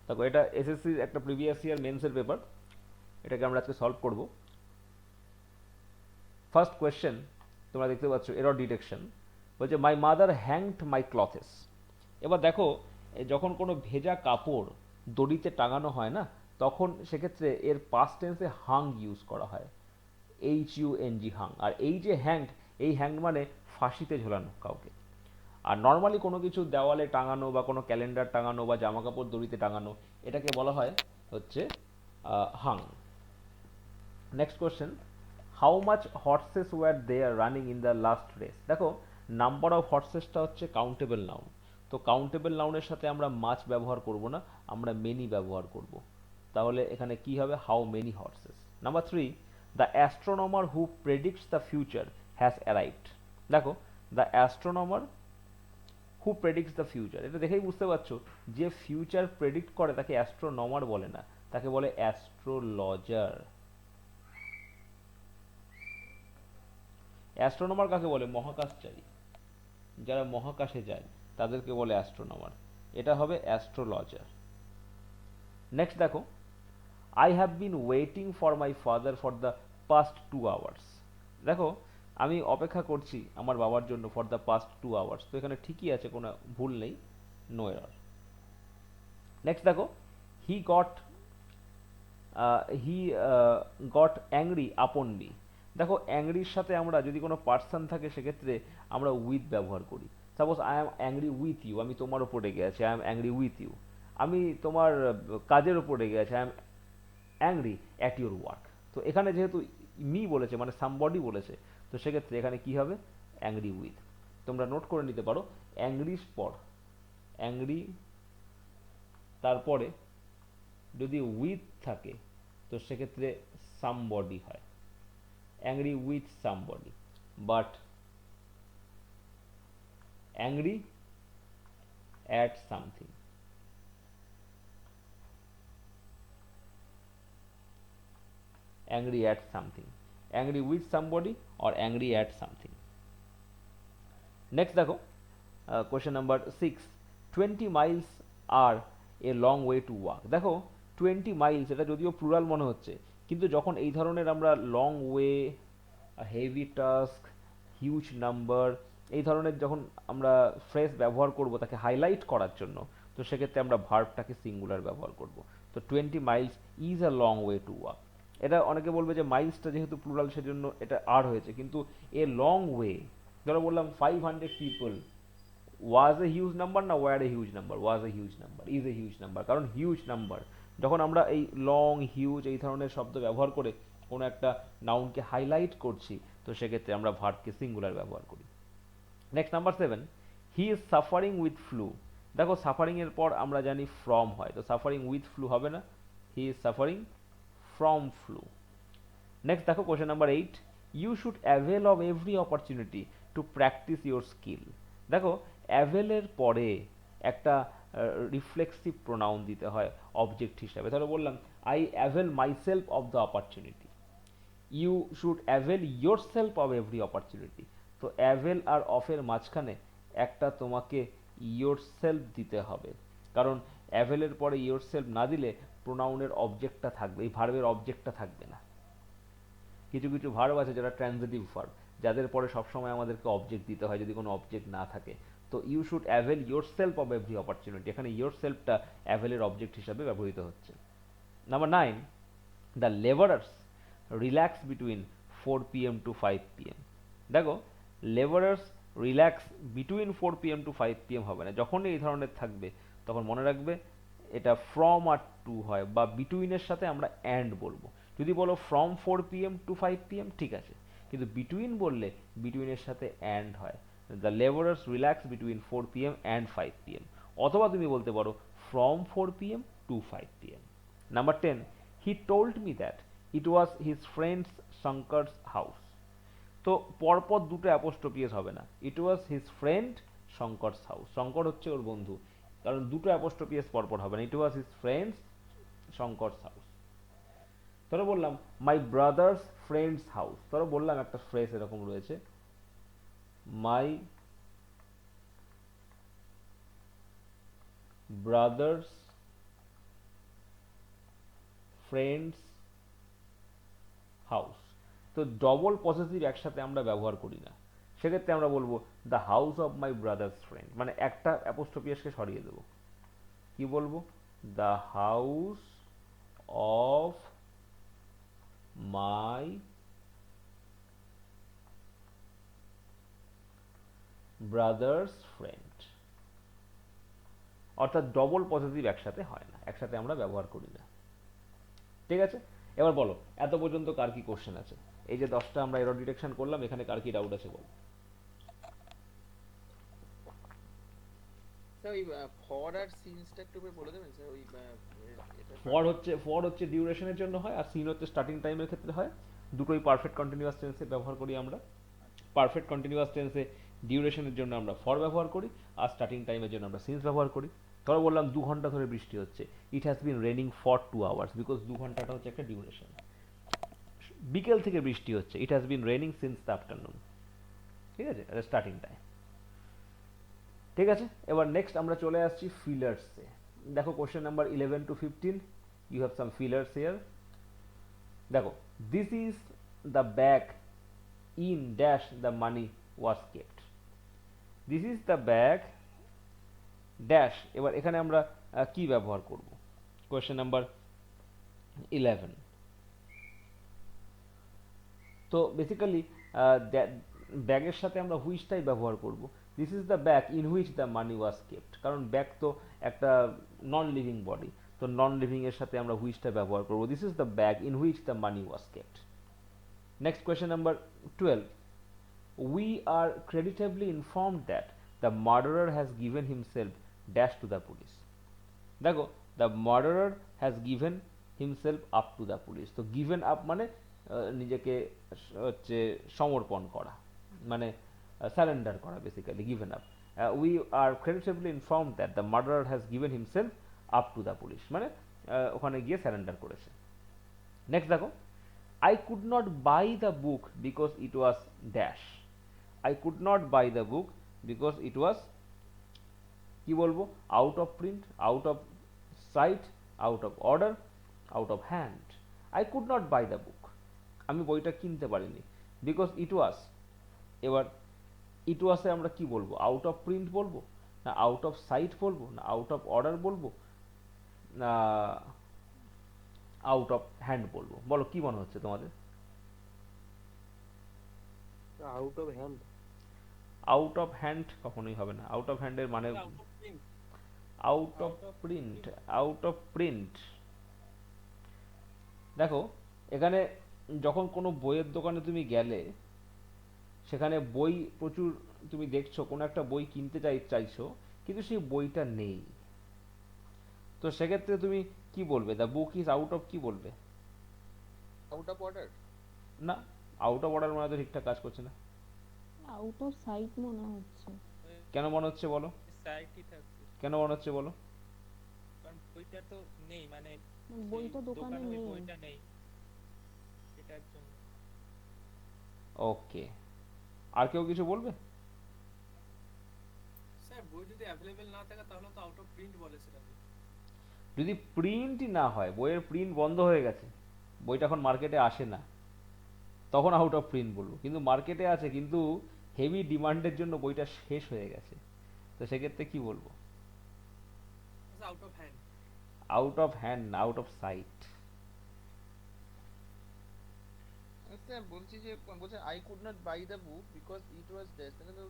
দেখো এটা এসএসসির একটা প্রিভিয়াস ইয়ার মেন্সের পেপার, এটাকে আমরা আজকে সলভ করব। ফার্স্ট কোয়েশ্চেন তোমরা দেখতে পাচ্ছ, এরর ডিটেকশন। বলছে মাই মাদার হ্যাংড মাই ক্লথেস। এবার দেখো, যখন কোনো ভেজা কাপড় দড়িতে টাঙানো হয় না, তখন সেক্ষেত্রে এর পাস্ট টেন্সে হাং ইউজ করা হয়, HUNG হাং। আর এই যে হ্যাংড, এই হ্যাংড মানে ফাঁসিতে ঝোলানো কাউকে। আর নর্মালি কোনো কিছু দেওয়ালে টাঙানো বা কোনো ক্যালেন্ডার টাঙানো বা জামা কাপড় দড়িতে টাঙানো, এটাকে বলা হয় হচ্ছে hung. Next question, how much horses were they are running in the last race. দেখো, নাম্বার অফ হর্সেসটা হচ্ছে কাউন্টেবল নাউন, তো কাউন্টেবল নাউনের সাথে আমরা মাচ ব্যবহার করব না, আমরা মেনি ব্যবহার করব। তাহলে এখানে কি হবে, how many horses. Number 3, the astronomer who predicts the future has arrived. দেখো, the astronomer who predicts the future, এটা দেখেই বুঝতে পারছো যে ফিউচার প্রেডিক্ট করে তাকে অ্যাস্ট্রোনমার বলে না, তাকে বলে অ্যাস্ট্রোলজার। অ্যাস্ট্রোনমার কাকে বলে, মহাকাশচারী, যারা মহাকাশে যায় তাদেরকে বলে অ্যাস্ট্রোনমার। এটা হবে অ্যাস্ট্রোলজার। নেক্সট দেখো, I have been waiting for my father for the past 2 hours. দেখো, আমি অপেক্ষা করছি আমার বাবার জন্য ফর দ্য পাস্ট 2 আওয়ার্স, তো এখানে ঠিকই আছে, কোনো ভুল নেই, নো এরর। নেক্সট দেখো, he got he got angry upon me. দেখো, অ্যাংরির সাথে আমরা যদি কোনো পার্সন থাকে সেক্ষেত্রে আমরা উইথ ব্যবহার করি। Suppose I am angry with you, আমি তোমার ওপর রেগে আছি, I am angry with you. আমি তোমার কাজের ওপর রেগে আছি, I am angry at your work. তো এখানে যেহেতু মি বলেছে, মানে সামবডি বলেছে, তো সেক্ষেত্রে এখানে কি হবে, অ্যাংরি উইথ। তোমরা নোট করে নিতে পারো, অ্যাংরির পর অ্যাংরি, তারপরে যদি উইথ থাকে তো সেক্ষেত্রে সামবডি হয়, angry with somebody. But angry at something, angry at something, angry with somebody or angry at something. Next দেখো, question number 6, 20 miles are a long way to walk. দেখো, 20 মাইলস এটা যদিও প্লুরাল মনে হচ্ছে, কিন্তু যখন এই ধরনের আমরা long way, heavy task, huge number, এই ধরনের যখন আমরা ফ্রেজ ব্যবহার করব তাকে হাইলাইট করার জন্য, তো সেক্ষেত্রে আমরা ভার্বটাকে সিঙ্গুলার ব্যবহার করব। তো 20 Miles is a long way to walk. এটা অনেকে বলবে যে মাইলসটা যেহেতু প্লুরাল সেজন্য এটা আর হয়েছে, কিন্তু এ লং ওয়ে, ধরো বললাম 500 people, was a huge number না were a huge number, was a huge number, is a huge number. কারণ হিউজ নাম্বার, যখন আমরা এই লং, হিউজ এই ধরনের শব্দ ব্যবহার করে কোনো একটা নাউনকে হাইলাইট করছি, তো সেক্ষেত্রে আমরা ভার্বকে সিঙ্গুলার ব্যবহার করি। Next number 7, he is suffering with flu. দেখো, সাফারিং এর পর আমরা জানি ফ্রম হয়, তো সাফারিং উইথ ফ্লু হবে না, he is suffering from flu. Next দেখো, question number 8, you should avail of every opportunity to practice your skill. দেখো, অ্যাভেলের পরে একটা রিফ্লেক্সিভ প্রোনাউন দিতে হয় অবজেক্ট হিসাবে। ধরো বললাম, I avail myself of the opportunity, you should avail yourself of every opportunity. তো অ্যাভেল আর অফের মাঝখানে একটা তোমাকে ইয়োর সেলফ দিতে হবে, কারণ অ্যাভেলের পরে ইয়োর সেলফ না দিলে প্রোনাউনের অবজেক্টটা থাকবে, এই ভার্বের অবজেক্টটা থাকবে না। কিছু কিছু ভার্ব আছে যারা ট্রানজিটিভ ভার্ব, যাদের পরে সবসময় আমাদেরকে অবজেক্ট দিতে হয় যদি কোনো অবজেক্ট না থাকে। তো you should avail yourself of every opportunity, এখানে ইয়োর সেলফটা অ্যাভেলের অবজেক্ট হিসাবে ব্যবহৃত হচ্ছে। Number 9, the labourers relax between 4 p.m. To 5 p.m. দেখো, labourers relax between 4 p.m. To 5 p.m. হবে না, যখনই এই ধরনের থাকবে তখন মনে রাখবে এটা ফ্রম আর টু হয়, বা বিটুইনের সাথে আমরা অ্যান্ড বলবো। যদি বলো ফ্রম 4 p.m. To 5 p.m. ঠিক আছে, কিন্তু বিটুইন বললে বিটুইনের সাথে অ্যান্ড হয়। The labourers relax between 4 p.m. And 5 p.m. অথবা তুমি বলতে পারো from 4 p.m. To 5 p.m. Number 10, he told me that it was his friends Shankar's house. তো পরপর দুটো অ্যাপোস্ট্রোপিয়াস হবে না, it was his friend Shankar's house, Shankar হচ্ছে ওর বন্ধু, কারণ দুটো অ্যাপোস্ট্রোপিয়াস পরপর হবে না, it was his friends Shankar's house. ধরো বললাম মাই ব্রাদার্স ফ্রেন্ডস হাউস, ধরো বললাম একটা ফ্রেজ এরকম রয়েছে, মাই ব্রাদার্স ফ্রেন্ডস হাউস। তো ডবল পসেসিভ একসাথে আমরা ব্যবহার করি না, সেক্ষেত্রে আমরা বলবো the house of my brothers friend, মানে একটা অ্যাপোস্ট্রফি এসকে সরিয়ে দেবো, কি বলবো, the house of my brothers friend. অর্থাৎ ডবল পসেসিভ একসাথে হয় না, একসাথে আমরা ব্যবহার করি না। ঠিক আছে, এবার বলো এত পর্যন্ত কার কি কোশ্চেন আছে? এই যে 10টা আমরা এরর ডিটেকশন করলাম, এখানে কার কি ডাউট আছে বল। স্যার ওই ফর আর সিনসটা একটু করে বলে দেবেন স্যার, ওই এটা ফর হচ্ছে ডিউরেশনের জন্য হয়, আর সিন হচ্ছে স্টার্টিং টাইমের ক্ষেত্রে হয়। দুটোই পারফেক্ট কন্টিনিউয়াস টেন্সে ব্যবহার করি আমরা। আচ্ছা পারফেক্ট কন্টিনিউয়াস টেন্সে ডিউরেশনের জন্য আমরা ফর ব্যবহার করি, আর স্টার্টিং টাইমের জন্য আমরা সিন্স ব্যবহার করি। ধরো বললাম 2 ঘন্টা ধরে বৃষ্টি হচ্ছে, it has been raining for 2 hours, because 2 ঘন্টাটা হচ্ছে একটা ডিউরেশন। বিকেল থেকে বৃষ্টি হচ্ছে, it has been raining since the afternoon. ঠিক আছে, এটা স্টার্টিং টাইম। ঠিক আছে, এবার নেক্সট আমরা চলে আসছি ফিলার্সে। দেখো question number 11 to 15, you have some fillers here. দেখো, this is the bag in dash the money was kept. This is the bag dash. এবার এখানে আমরা কি ব্যবহার করব? Question number 11। তো বেসিক্যালি ব্যাগের সাথে আমরা হুইচটাই ব্যবহার করব। This is the bag in which the money was kept, কারণ ব্যাগ তো একটা নন লিভিং বডি, তো নন লিভিং এর সাথে আমরা হুইচটা ব্যবহার করব। This is the bag in which the money was kept. Next question number 12, we are creditably informed that the murderer has given himself dash to the police. দেখো, the murderer has given himself up to the police। তো given up মানে নিজেকে হচ্ছে সমর্পণ করা, মানে surrender করা, basically given up। we are creditably informed that the murderer has given himself up to the police, মানে ওখানে গিয়ে সারেন্ডার করেছে। নেক্সট দেখো, I could not buy the book because it was dash। I could not buy the book because it was, কি বলবো, out of print, out of sight, out of order, out of hand. I could not buy the book, আমি বইটা কিনতে পারিনি, because it ওয়াজ। এবার ইট ওয়াজে আমরা কি বলবো, আউট অফ প্রিন্ট বলবো, না আউট অফ সাইট বলবো, না আউট অফ অর্ডার বলবো, না আউট অফ হ্যান্ড বলবো? বলো কি মনে হচ্ছে তোমাদের? Out of hand. Out of hand কখনোই হবে না। আউট অফ হ্যান্ডের মানে out of print. Out of out of print. Print. Out of print. দেখো, এখানে যখন কোনো বইয়ের দোকানে তুমি গেলে, সেখানে বই প্রচুর তুমি দেখছো, কোনো একটা বই কিনতে চাইছো, কিন্তু সেই বইটা নেই, তো সেক্ষেত্রে তুমি কি বলবে? The book is out of, কি বলবে? Out of order. না, আউট অফ অর্ডার মানে তো ঠিকঠাক কাজ করছে না। আউট অফ সাইট মনে হচ্ছে। কেন মনে হচ্ছে বলো? সাইটই থাকছে, কেন মনে হচ্ছে বলো? কারণ বইটা তো নেই, মানে সেই বইটা দোকানে দোকানে ওই নেই। বইটা নেই, এটার জন্য। ওকে, আর কেউ কিছু বলবে? স্যার বই যদি অ্যাভেলেবেল না থাকে তাহলে তো আউট অফ প্রিন্ট বলে সেটা। যদি প্রিন্টই না হয়, বইয়ের প্রিন্ট বন্ধ হয়ে গেছে, বইটা এখন মার্কেটে আসে না, তখন আউট অফ প্রিন্ট বলবো। কিন্তু মার্কেটে আছে, কিন্তু হেভি ডিমান্ডের জন্য বইটা শেষ হয়ে গেছে, তো সেক্ষেত্রে কি বলবো? Out of hand. Out of hand, out of sight. Sir বলছি যে, বলছে I could not buy the book because it was dash, কিন্তু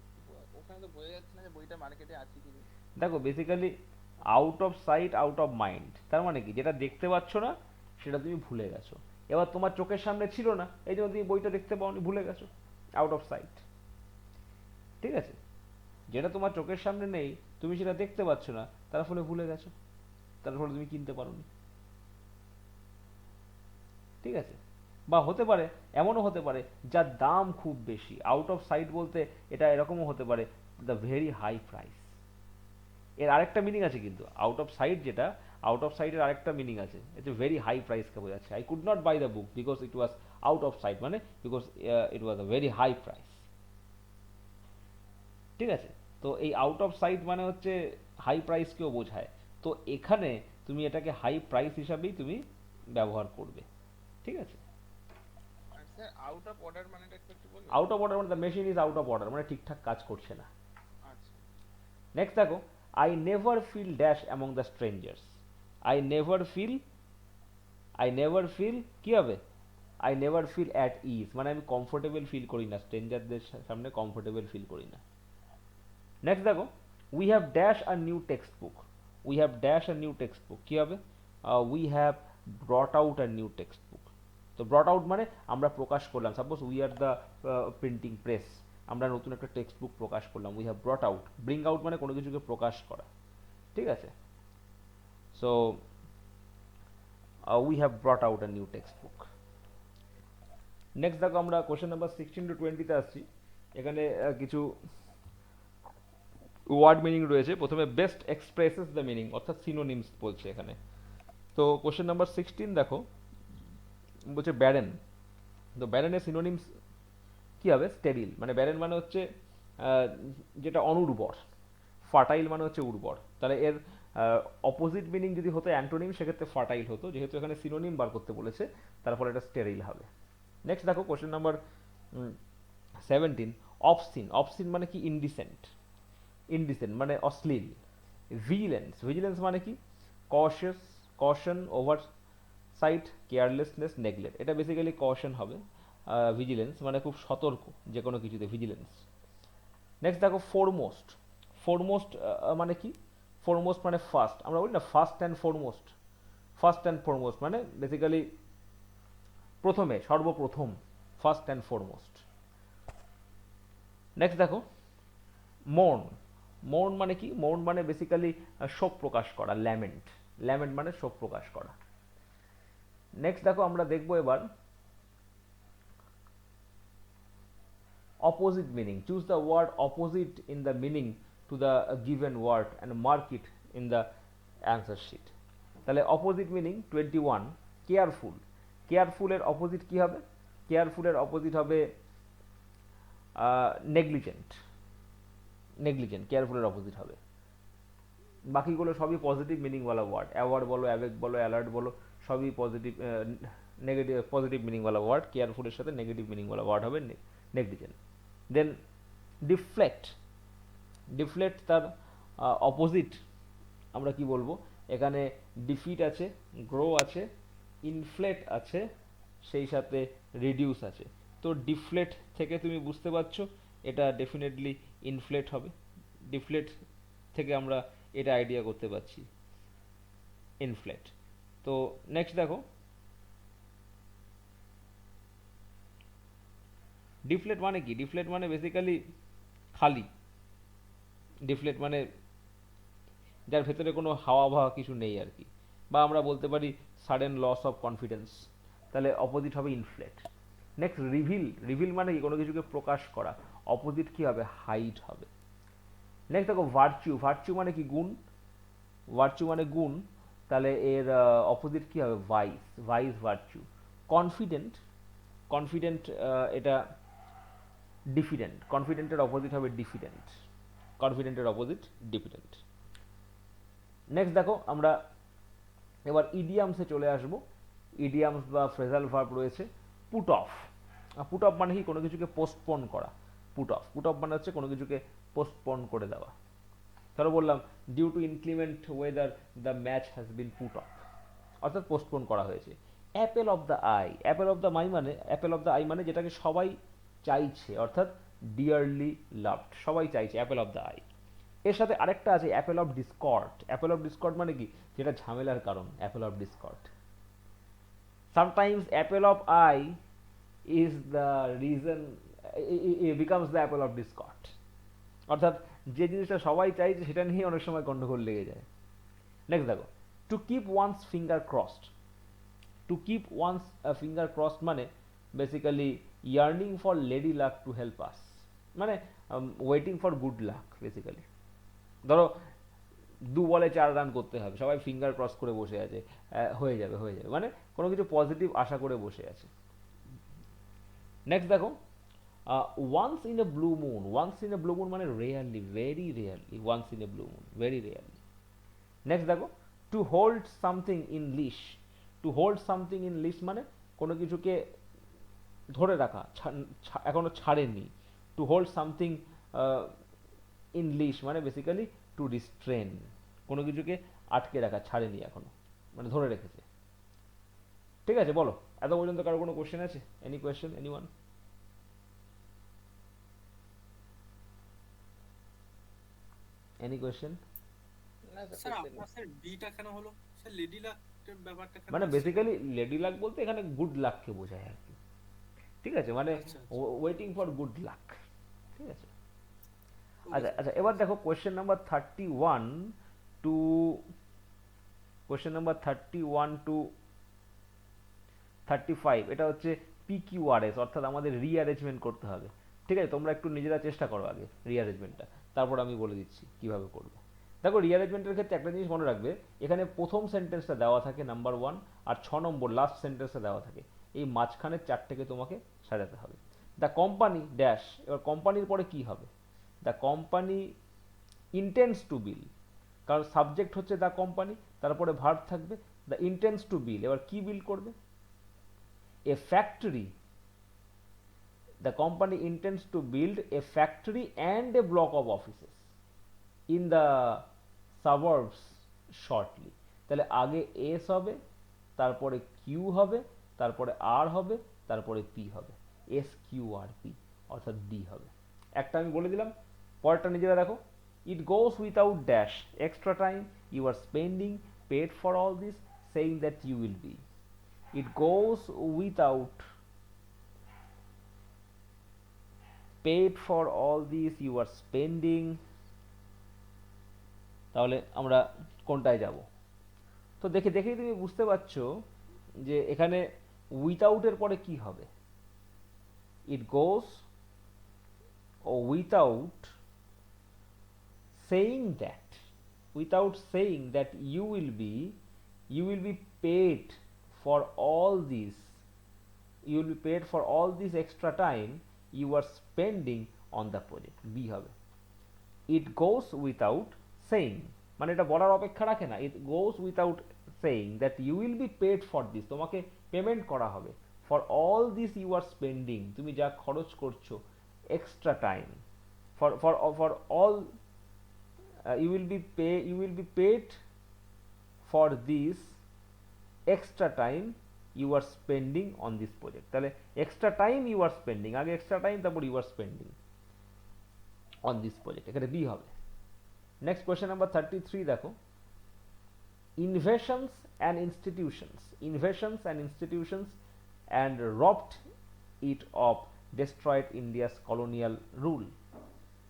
ওখানে তো বোঝা যাচ্ছে না যে বইটা মার্কেটে আছে কি নেই। দেখো, basically out of sight, out of mind, তার মানে কি, যেটা দেখতে পাচ্ছ না সেটা তুমি ভুলে গেছো। এবার তোমার চোখের সামনে ছিল না, এই জন্য তুমি বইটা দেখতে পাওনি, ভুলে গেছো, আউট অফ সাইট। ঠিক আছে, যেটা তোমার চোখের সামনে নেই, তুমি সেটা দেখতে পাচ্ছ না, তার ফলে ভুলে গেছো, তার ফলে তুমি কিনতে পারোনি। ঠিক আছে, বা হতে পারে, এমনও হতে পারে যার দাম খুব বেশি। আউট অফ সাইট বলতে এটা এরকমও হতে পারে, দ্য ভেরি হাই প্রাইস। এর আরেকটা মিনিং আছে কিন্তু, আউট অফ সাইট যেটা, আউট অফ সাইটের আরেকটা মিনিং আছে, এটা ভেরি হাই প্রাইসকে বোঝাচ্ছে। I could not buy the book because it was out of sight, মানে because it was a very high price. ঠিক আছে, তো এই আউট অফ সাইট মানে হচ্ছে হাই প্রাইসকেও বোঝায়। তো এখানে তুমি এটাকে হাই প্রাইস হিসাবেই তুমি ব্যবহার করবে, ঠিক আছে। আর স্যার আউট অফ অর্ডার মানেটা একটু বলবেন? আউট অফ অর্ডার মানে the machine is out of order, মানে ঠিকঠাক কাজ করছে না। আচ্ছা। নেক্সট দেখো, I never feel dash among the strangers. I never feel, I never feel কি হবে, I never feel at ease, মানে আমি কমফোর্টেবল ফিল করি না, স্ট্রেঞ্জারদের সামনে কমফোর্টেবল ফিল করি না। নেক্সট দেখো, we have dash a new text book. We have dash a new text book কি হবে, we have ব্রট out a new text book. তো ব্রট আউট মানে আমরা প্রকাশ করলাম, suppose we are the printing press, আমরা নতুন একটা টেক্সট বুক প্রকাশ করলাম, we have ব্রট out. Bring out মানে কোনো কিছুকে প্রকাশ করা, ঠিক আছে। So we have ব্রট out a new text book. Next দেখো, আমরা কোশ্চেন নাম্বার 16 to 20 তে আসছি। এখানে কিছু ওয়ার্ড মিনিং রয়েছে। প্রথমে বেস্ট এক্সপ্রেসেস দ্য মিনিং, অর্থাৎ সিনোনিমস বলছে এখানে। তো কোশ্চেন নাম্বার 16 দেখো, বলছে ব্যারেন। তো ব্যারেনের সিনোনিমস কি হবে, স্টেরিল, মানে ব্যারেন মানে হচ্ছে যেটা অনুর্বর, ফার্টাইল মানে হচ্ছে উর্বর। তাহলে এর অপোজিট মিনিং যদি হতো অ্যান্টোনিম, সেক্ষেত্রে ফার্টাইল হতো, যেহেতু এখানে সিনোনিম বার করতে বলেছে তার ফলে এটা স্টেরিল হবে। নেক্সট দেখো কোশ্চেন নাম্বার 17, অবসিন। অবসিন মানে কি, ইনডিসেন্ট। ইনডিসেন্ট মানে অশ্লীল। ভিজিলেন্স, ভিজিলেন্স মানে কি, cautious, caution, oversight, carelessness, neglect. এটা বেসিক্যালি কশন হবে। ভিজিলেন্স মানে খুব সতর্ক যে কোনো কিছুতে, ভিজিলেন্স। নেক্সট দেখো ফোরমোস্ট। ফোরমোস্ট মানে কি, ফোরমোস্ট মানে ফার্স্ট, আমরা বলি না first and foremost. First and foremost মানে বেসিক্যালি প্রথমে, সর্বপ্রথম, ফার্স্ট অ্যান্ড ফোরমোস্ট। নেক্সট দেখো মৌন। মৌন মানে কি, মৌন মানে বেসিক্যালি শোক প্রকাশ করা, ল্যামেন্ট। ল্যামেন্ট মানে শোক প্রকাশ করা। নেক্সট দেখো, আমরা দেখবো এবার opposite meaning. Choose the word opposite in the meaning to the given word and mark it in the answer sheet. তাহলে opposite meaning 21, careful. Careful এর opposite কি হবে, careful এর opposite হবে negligent. negligent careful এর opposite হবে। বাকিগুলো সবই পজিটিভ মিনিং ওয়ালা ওয়ার্ড, অ্যাওয়ার্ড বলো, অ্যাবেক বলো, অ্যালার্ট বলো, সবই পজিটিভ, নেগেটিভ, পজিটিভ মিনিং ওয়ালা ওয়ার্ড। কেয়ারফুলের সাথে নেগেটিভ মিনিং ওয়ালা ওয়ার্ড হবে নেগলিজেন্ট। দেন ডিফ্লেক্ট। ডিফ্লেক্ট তার অপোজিট আমরা কি বলবো, এখানে ডিফিট আছে, গ্রো আছে, ইনফ্লেট আছে, সেই সাথে রিডিউস আছে। তো ডিফ্লেট থেকে তুমি বুঝতে পারছো এটা ডেফিনেটলি ইনফ্লেট হবে। ডিফ্লেট থেকে আমরা এটা আইডিয়া করতে পারছি ইনফ্লেট। তো নেক্সট দেখো, ডিফ্লেট মানে কি, ডিফ্লেট মানে বেসিক্যালি খালি। ডিফ্লেট মানে যার ভেতরে কোনো হাওয়া ভাওয়া কিছু নেই আর কি, বা আমরা বলতে পারি সাডেন লস অফ কনফিডেন্স। তাহলে অপোজিট হবে ইনফ্লেট। Next reveal. রিভিল মানে কি, কোনো কিছুকে প্রকাশ করা, অপোজিট কি হবে, হাইড হবে। নেক্সট দেখো ভার্চু। ভার্চু মানে কি, গুণ। ভার্চু মানে গুণ, তাহলে এর অপোজিট কি হবে, vice. Vice virtue. Confident. Confident এটা ডিফিডেন্ট। কনফিডেন্টের অপোজিট হবে ডিফিডেন্ট। কনফিডেন্টের opposite diffident. নেক্সট দেখো, আমরা এবার ইডিয়ামসে চলে আসব। ইডিয়ামস বা ফ্রেজাল ভার্ব রয়েছে। Put off. পুট অফ মানে কি, কোনো কিছুকে পোস্টপোন করা। পুট অফ, পুট অফ মানে হচ্ছে কোনো কিছুকে পোস্টপোন করে দেওয়া। ধরো বললাম due to inclement weather the match has been put off, অর্থাৎ পোস্টপোন করা হয়েছে। Apple of the eye. Apple of the my মানে, অ্যাপেল অফ দ্য আই মানে যেটাকে সবাই চাইছে, অর্থাৎ ডিয়ারলি লাভড, সবাই চাইছে, অ্যাপেল অফ দ্য আই। এর সাথে আরেকটা আছে Apple of Discord. Apple of Discord মানে কি, যেটা ঝামেলার কারণ, Apple of Discord. Sometimes Apple of I is the reason, becomes the Apple of Discord, অর্থাৎ যে জিনিসটা সবাই চাইছে সেটা নিয়ে অনেক সময় গন্ডগোল লেগে যায়। নেক্সট দেখো, to keep one's finger crossed. To keep one's finger crossed মানে basically yearning for lady luck to help us, মানে waiting for good luck basically. ধরো 2 বলে 4 রান করতে হবে, সবাই ফিঙ্গার ক্রস করে বসে আছে, হয়ে যাবে হয়ে যাবে, মানে কোনো কিছু পজিটিভ আশা করে বসে আছে। নেক্সট দেখো, once in a blue moon. Once in a blue moon মানে rarely, very rarely, once in a blue moon, very rarely. Next দেখো, to hold something in leash. To to hold something in list মানে কোনো কিছুকে ধরে রাখা, এখনো ছাড়েনি। To hold something in list মানে বেসিক্যালি টু রিস্ট্রেন, কোনো কিছুকে আটকে রাখা, ছাড়েনি এখনো, মানে ধরে রেখেছে। ঠিক আছে, বলো এত পর্যন্ত কারো কোনো কোশ্চেন আছে? Any question, anyone? Any question? না স্যার স্যার question আপনার স্যার বিটা কেন হলো স্যার লেডি লাকের ব্যাপারটা কেন মানে আসছে? বেসিক্যালি লেডি লাক বলতে এখানে গুড লাককে বোঝায় আর কি। ঠিক আছে, মানে আচ্ছা, ওয়েটিং ফর গুড লাক। ঠিক আছে, ওকে আচ্ছা স্যার। আচ্ছা, এবার দেখো question number 31 to, question number 31 to 35, এটা হচ্ছে পিকিউআরএস, অর্থাৎ আমাদের রিঅ্যারেঞ্জমেন্ট করতে হবে। ঠিক আছে, তোমরা একটু নিজেরা চেষ্টা করো আগে রিঅ্যারেঞ্জমেন্টটা, তারপর আমি বলে দিচ্ছি কিভাবে করবে। দেখো রিঅ্যারেঞ্জমেন্টের ক্ষেত্রে একটা জিনিস মনে রাখবে, এখানে প্রথম সেন্টেন্সটা দেওয়া থাকে নাম্বার 1, আর 6 নম্বর লাস্ট সেন্টেন্সটা দেওয়া থাকে, এই মাঝখানের চারটেকে তোমাকে সাজাতে হবে। দ্য কোম্পানি ড্যাশ, এবার কোম্পানির পরে কি হবে? দ্য কোম্পানি ইন্টেন্ডস টু বিল, কারণ সাবজেক্ট হচ্ছে দ্য কোম্পানি, তারপরে ভার্ব থাকবে দ্য ইন্টেন্ডস টু বিল, এবার কি বিল করবে? A factory, the company intends to build a factory and a block of offices in the suburbs shortly। তাহলে আগে এস হবে, তারপরে কিউ হবে, তারপরে আর হবে, তারপরে পি হবে, এস কিউ আর পি, অর্থাৎ ডি হবে। একটা আমি বলে দিলাম, পরেরটা নিজেরা দেখো। It goes without dash, extra time you are spending paid for all this, saying that you will be. It goes without paid for all these you are spending, তাহলে আমরা কোনটায় যাব? তো দেখেই তুমি বুঝতে পারছো যে এখানে উইথাউট এর পরে কি হবে। It goes without saying that, without saying that you will be paid for all this, you will be paid for all this extra time you are spending on the project, b হবে। it goes without saying মানে এটা বলার অপেক্ষা রাখে না, it goes without saying that you will be paid for this, তোমাকে payment করা হবে, for all this you are spending, তুমি যা খরচ করছো, extra time, for all you will be paid for this extra time you are spending on this project। তাহলে extra time you are spending, আগে extra time তারপর you are spending on this project, এখানে B হবে। Next question number 33 দেখো। invasions and institutions and robbed it of destroyed India's colonial rule।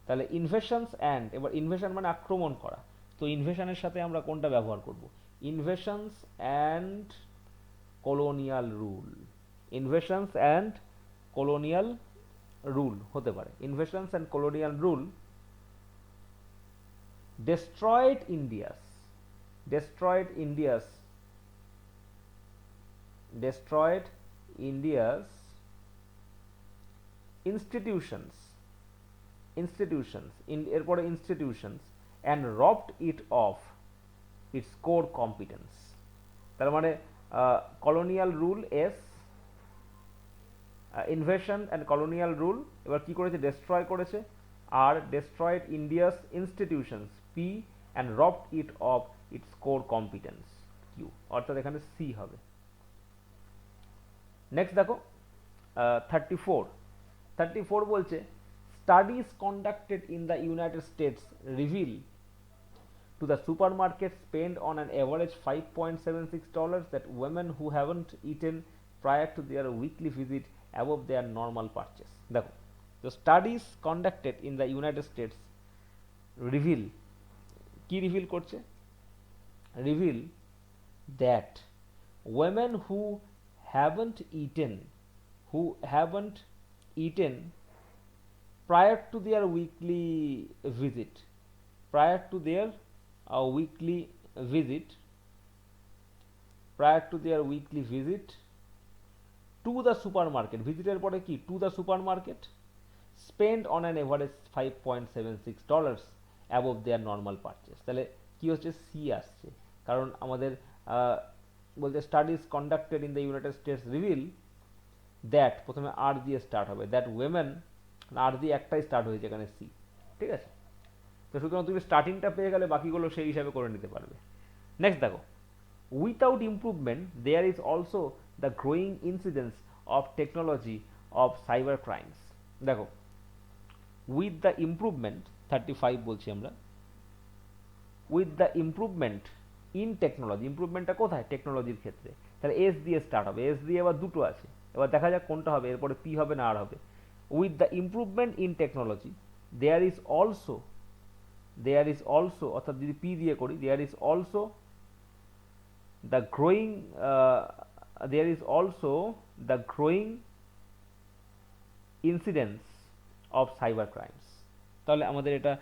তাহলে ইনভেশনস and, এবার invasion মানে আক্রমণ করা, তো ইনভেশনের সাথে আমরা কোনটা ব্যবহার করব? Invasions and colonial rule, invasions and colonial rule হতে পারে। Invasions and colonial rule destroyed India's institutions এরপরে institutions and robbed it of its core competence। তার মানে colonial rule S, invasion and colonial rule এবার কি করেছে? ডেস্ট্রয় করেছে। আর destroyed India's institutions P, and robbed it of its core competence Q, অর্থাৎ এখানে সি হবে। নেক্সট দেখো 34 বলছে studies conducted in the United States reveal to the supermarket spend on an average $5.76 that women who haven't eaten prior to their weekly visit above their normal purchase। দেখো, তো studies conducted in the United States reveal, কি reveal করছে? reveal that women who haven't eaten prior to their weekly visit to the supermarket, ভিজিটের পরে কি? to the supermarket, spend on an average $5.76 above their normal purchase। তাহলে কি হচ্ছে? C আসছে, কারণ আমাদের বলতে studies conducted in the United states reveal that, প্রথমে আর দিয়ে স্টার্ট হবে, দ্যাট উইমেন, আর দিয়ে একটাই স্টার্ট হয়েছে এখানে সি, ঠিক আছে। তো সুতরাং তুমি স্টার্টিংটা পেয়ে গেলে বাকিগুলো সেই হিসাবে করে নিতে পারবে। নেক্সট দেখো, without improvement there is also the growing incidence of technology of cyber crimes. দেখো, উইথ দ্য ইম্প্রুভমেন্ট 35 বলছি আমরা, with the improvement in technology, ইম্প্রুভমেন্টটা কোথায়, টেকনোলজির ক্ষেত্রে, তাহলে এস দিয়ে স্টার্ট হবে, এস দিয়ে এবার দুটো আছে, এবার দেখা যাক কোনটা হবে, এরপরে পি হবে না আর হবে। With the improvement in technology there is also, অর্থাৎ যদি পি দিয়ে করি, there is also the growing, there is also the growing incidence of cyber crimes. তাহলে আমাদের এটা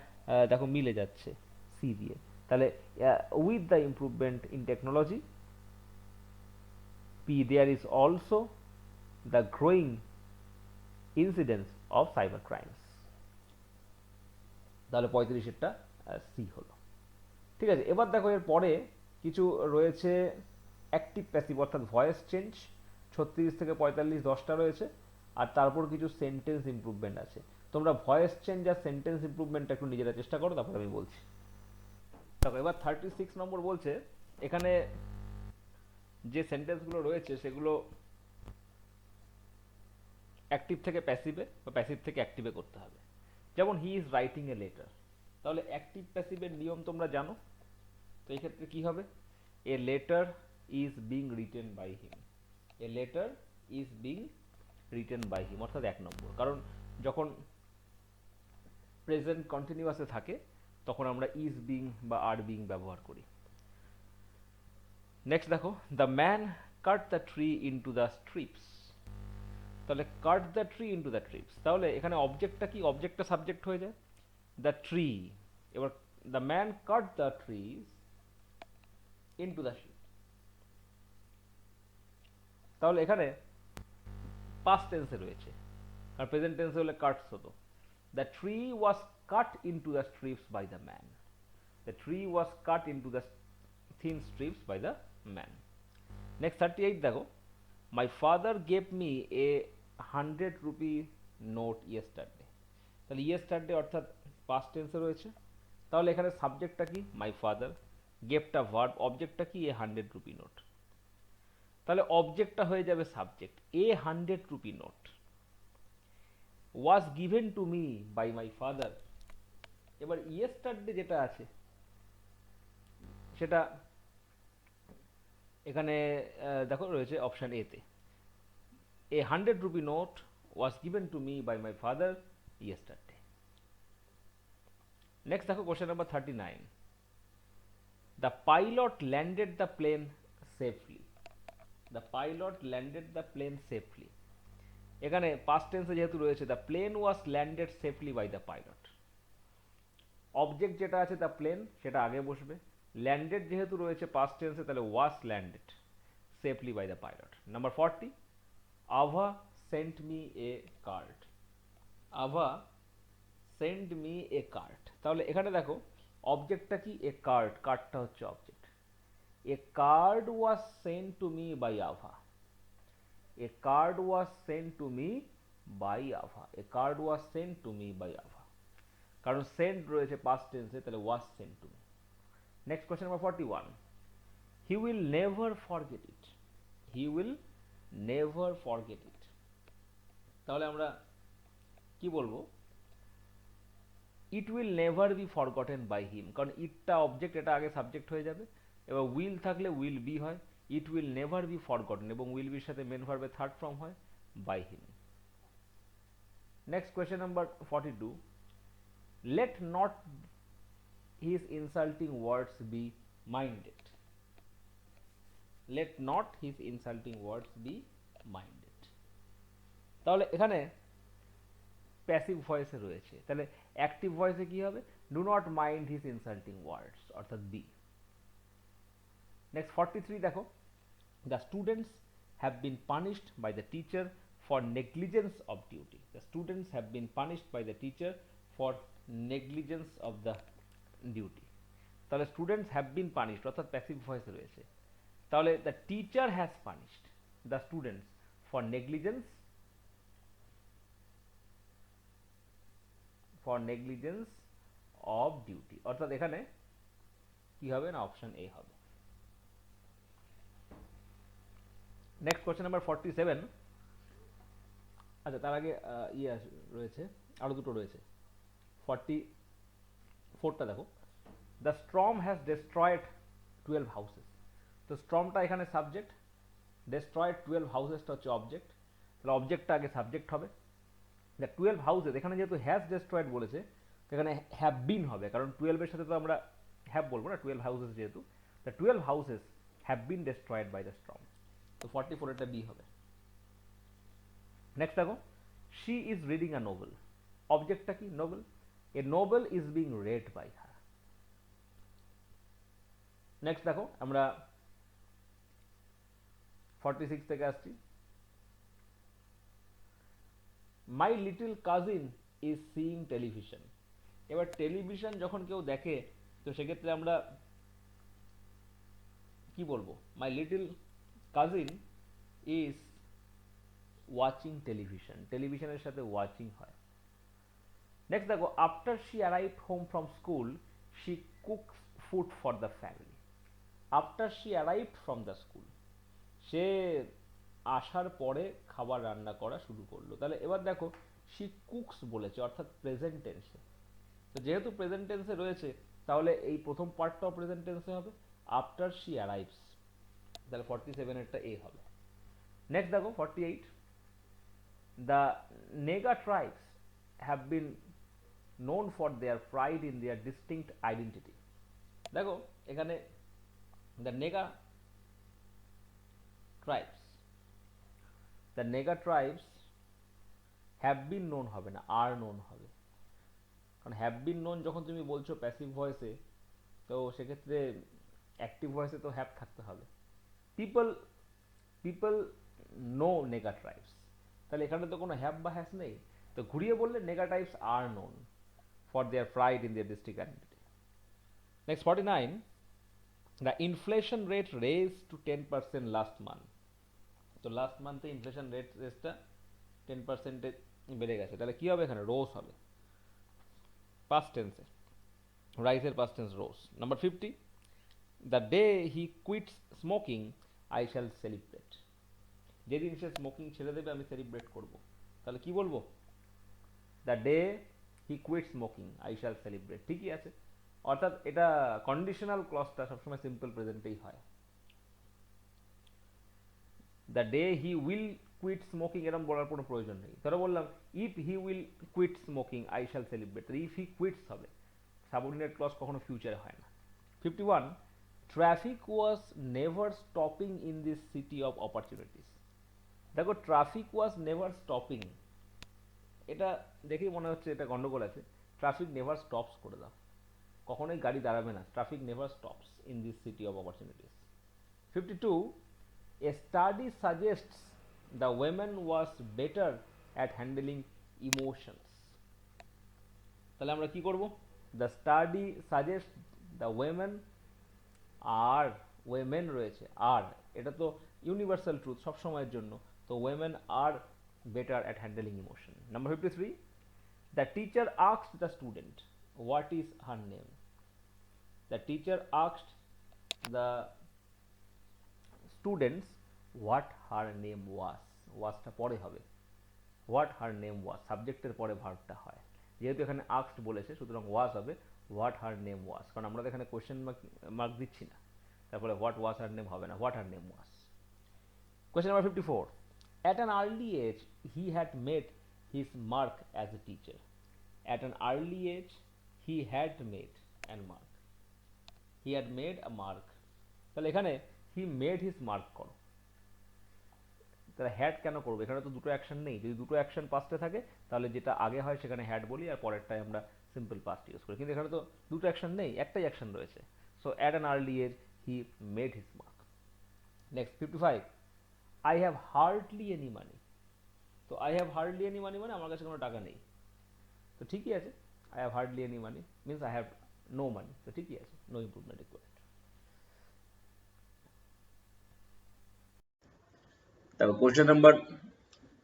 দেখো মিলে যাচ্ছে সি দিয়ে, তাহলে with the improvement in technology, P there is also the growing incidence of cyber crimes. তাহলে 35-এরটা সি হলো, ঠিক আছে। এবার দেখো এর পরে কিছু রয়েছে অ্যাক্টিভ প্যাসিভ, অর্থাৎ ভয়েস চেঞ্জ, 36 থেকে 45 10টা রয়েছে, আর তারপর কিছু সেন্টেন্স ইমপ্রুভমেন্ট আছে। তোমরা ভয়েস চেঞ্জ আর সেন্টেন্স ইমপ্রুভমেন্টটা একটু নিজেরা চেষ্টা করো, তারপর আমি বলছি। দেখো এবার 36 নম্বর বলছে, এখানে যে সেন্টেন্সগুলো রয়েছে সেগুলো অ্যাক্টিভ থেকে প্যাসিভে বা প্যাসিভ থেকে অ্যাক্টিভে করতে হবে। যেমন he is writing a letter, তাহলে অ্যাক্টিভ প্যাসিভের নিয়ম তোমরা জানো, তো এই ক্ষেত্রে কি হবে, a letter is being written by him, a letter is being written by him, অর্থাৎ 1 নম্বর, কারণ যখন প্রেজেন্ট কন্টিনিউয়াসে থাকে তখন আমরা ইজ বিং বা আর বিং ব্যবহার করি। নেক্সট দেখো, the man cut the tree into the strips, তাহলে cut the tree into the trips, তাহলে এখানে অবজেক্টটা কি, অবজেক্টটা সাবজেক্ট হয়ে যায়, দ্য ট্রি, এবার the man cut the trees into the tree, তাহলে এখানে পাস্ট টেন্সে রয়েছে, আর প্রেজেন্ট টেন্সে হলে কাটস হতো। The tree was cut into the strips by the man, the tree was cut into the thin strips by the man. Next 38 দেখো, my father gave me a 100 rupee note yesterday, তাহলে yesterday অর্থাৎ past tense রয়েছে, তাহলে এখানে সাবজেক্টটা কি, my father, গেভটা verb, অবজেক্টটা কি, a 100 rupee note, তাহলে অবজেক্টটা হয়ে যাবে subject, a 100 rupee note was given to me by my father। এবার yesterday যেটা আছে সেটা এখানে দেখো রয়েছে অপশন এ তে, এ 100 rupee note was given to me by my father yesterday। Next দেখো question number 39, the pilot landed the plane safely, the pilot landed the plane safely, এখানে past tense যেহেতু রয়েছে, the plane was landed safely by the pilot, object যেটা আছে the plane সেটা আগে বসবে, landed যেহেতু রয়েছে পাস্ট টেন্সে তাহলে was landed safely by the pilot. Number 40, Abha sent me a card, Abha send me a card, তাহলে এখানে দেখো অবজেক্টটা কি, এ কার্ড, কার্ডটা হচ্ছে object, a card was sent to me by Abha, a card was sent to me by Abha, a card was sent to me by Abha, কারণ sent রয়েছে past টেন্সে তাহলে was sent to me. Next question number 41, he will never forget it, he will never forget it, তাহলে আমরা কি বলবো, it will never be forgotten by him, কারণ ইটটা অবজেক্ট, এটা আগে সাবজেক্ট হয়ে যাবে, এবার উইল থাকলে উইল বি হয়, it will never be forgotten, এবং উইল বির সাথে মেন ভার্বের থার্ড ফর্ম হয় by him. Next question number 42, let not his insulting words be minded, let not his insulting words be minded, তাহলে এখানে passive ভয়েসে রয়েছে, তাহলে অ্যাক্টিভ ভয়েসে কি হবে, do not mind his insulting words, অর্থাৎ বি। নেক্সট 43 দেখো, the students have been punished by the teacher for negligence of duty, the students have been punished by the teacher for negligence of the duty, তাহলে students have been punished অর্থাৎ passive ভয়েসে রয়েছে, তাহলে the teacher has punished the students for negligence of duty, অর্থাৎ এখানে কি হবে না, অপশন এ হবে। Next question number 47। আচ্ছা তার আগে রয়েছে, আরো দুটো রয়েছে। 44টা দেখো, the storm has destroyed 12 houses. তো স্টর্মটা এখানে সাবজেক্ট, ডেস্ট্রয়েড 12 হাউসেসটা হচ্ছে অবজেক্ট, তাহলে অবজেক্টটা আগে সাবজেক্ট হবে। দ্য 12 হাউসেস, এখানে যেহেতু হ্যাজ ডেস্ট্রয়েড বলেছে এখানে হ্যাভ বিন হবে, কারণ 12 এর সাথে তো আমরা হ্যাভ বলবো না, 12 হাউসেস যেহেতু, the 12 houses have been destroyed by the storm. তো 44 এটা বি হবে। নেক্সট দেখো, she is reading a novel, অবজেক্টটা কি, novel, a novel is being read by her. Next দেখো আমরা 46 থেকে আসছি, my little cousin is seeing television. এবার টেলিভিশন যখন কেউ দেখে তো সেক্ষেত্রে আমরা কি বলবো, my little cousin is watching television, টেলিভিশনের সাথে ওয়াচিং হয়। নেক্সট দেখো, after she arrived home from school she cooks food for the family. After she arrived from the school, সে আসার পরে খাবার রান্না করা শুরু করলো। তাহলে এবার দেখো শি কুকস বলেছে, অর্থাৎ প্রেজেন্ট টেন্সে, তো যেহেতু প্রেজেন্ট টেন্সে রয়েছে তাহলে এই প্রথম পার্টটাও প্রেজেন্ট টেন্সে হবে, আফটার শি অ্যারাইভস, তাহলে 47 এরটা এ হবে। নেক্সট দেখো 48, the Naga tribes have been known for their pride in their distinct identity। দেখো এখানে the Nega tribes, the Nega tribes have been known হবে না, are known হবে, কারণ have been known যখন তুমি বলছো প্যাসিভ ভয়েসে তো সেক্ষেত্রে অ্যাক্টিভ ভয়েসে তো হ্যাভ থাকতে হবে। পিপল নো নেগা ট্রাইবস, তাহলে এখানে তো কোনো হ্যাভ বা হ্যাজ নেই, তো ঘুরিয়ে বললে Naga tribes are known for their pride in their district identity. Next 49, the inflation rate raised to 10% last month। তো লাস্ট মান্থে ইনফ্লেশন রেটটা 10% বেড়ে গেছে, তাহলে কি হবে এখানে, রোজ হবে, পাস্ট টেন্সে, রাইসের past tense rose. Number 50, the day he quits smoking I shall celebrate. যেদিন সে স্মোকিং ছেড়ে দেবে আমি সেলিব্রেট করব, তাহলে কি বলবো, the day he quit smoking I shall celebrate, ঠিকই আছে। অর্থাৎ এটা কন্ডিশনাল ক্লজটা সবসময় সিম্পল প্রেজেন্টেই হয়। The day he will quit smoking এরকম বলার কোনো প্রয়োজন নেই, ধরো বললাম if he will quit smoking I shall celebrate, if he quits হবে, সাবঅর্ডিনেট ক্লজ কখনো ফিউচারে হয় না। 51, traffic was never stopping in this city of opportunities. দেখো ট্রাফিক ওয়াজ নেভার স্টপিং, এটা দেখেই মনে হচ্ছে এটা গন্ডগোল আছে, ট্রাফিক নেভার স্টপস করে দাও, কখনোই গাড়ি দাঁড়াবে না, traffic never stops in this city of opportunities. 52, a study suggests the women was better at handling emotions. তাহলে আমরা কি করব, the study suggest the women, আর ওয়েমেন রয়েছে আর, এটা তো ইউনিভার্সাল ট্রুথ সব সময়ের জন্য, তো ওয়েমেন আর better at handling emotion. Number 53, the teacher asked the student what is her name। The teacher asked the students what her name was, wasটা পরে হবে, what her name was, সাবজেক্টের পরে ভার্বটা হয়, যেহেতু এখানে asked বলেছে সুতরাং was হবে what her name was, কারণ আমরা এখানে কোশ্চেন মার্ক দিচ্ছি না, তারপরে what was her name হবে না, what her name was। Question number 54, at an early age he had made his mark as a teacher। At an early age he had made a mark, he had made a mark, তাহলে এখানে he made his mark করো, তাহলে had কেন করবো, এখানে তো দুটো action নেই, যদি দুটো অ্যাকশন পাস্টে থাকে তাহলে যেটা আগে হয় সেখানে হ্যাড বলি আর পরেরটায় আমরা সিম্পল পাস্ট ইউজ করি, কিন্তু এখানে তো দুটো অ্যাকশন নেই, একটাই অ্যাকশন রয়েছে, so at an early age he made his mark. Next 55, I have hardly any money. তো I have hardly any money মানে আমার কাছে কোনো টাকা নেই, তো ঠিকই আছে, I have hardly any money means I have no money, তো ঠিকই আছে, নো ইম্প্রুভমেন্ট রিকোয়ার্ড। তারপর কোশ্চেন নাম্বার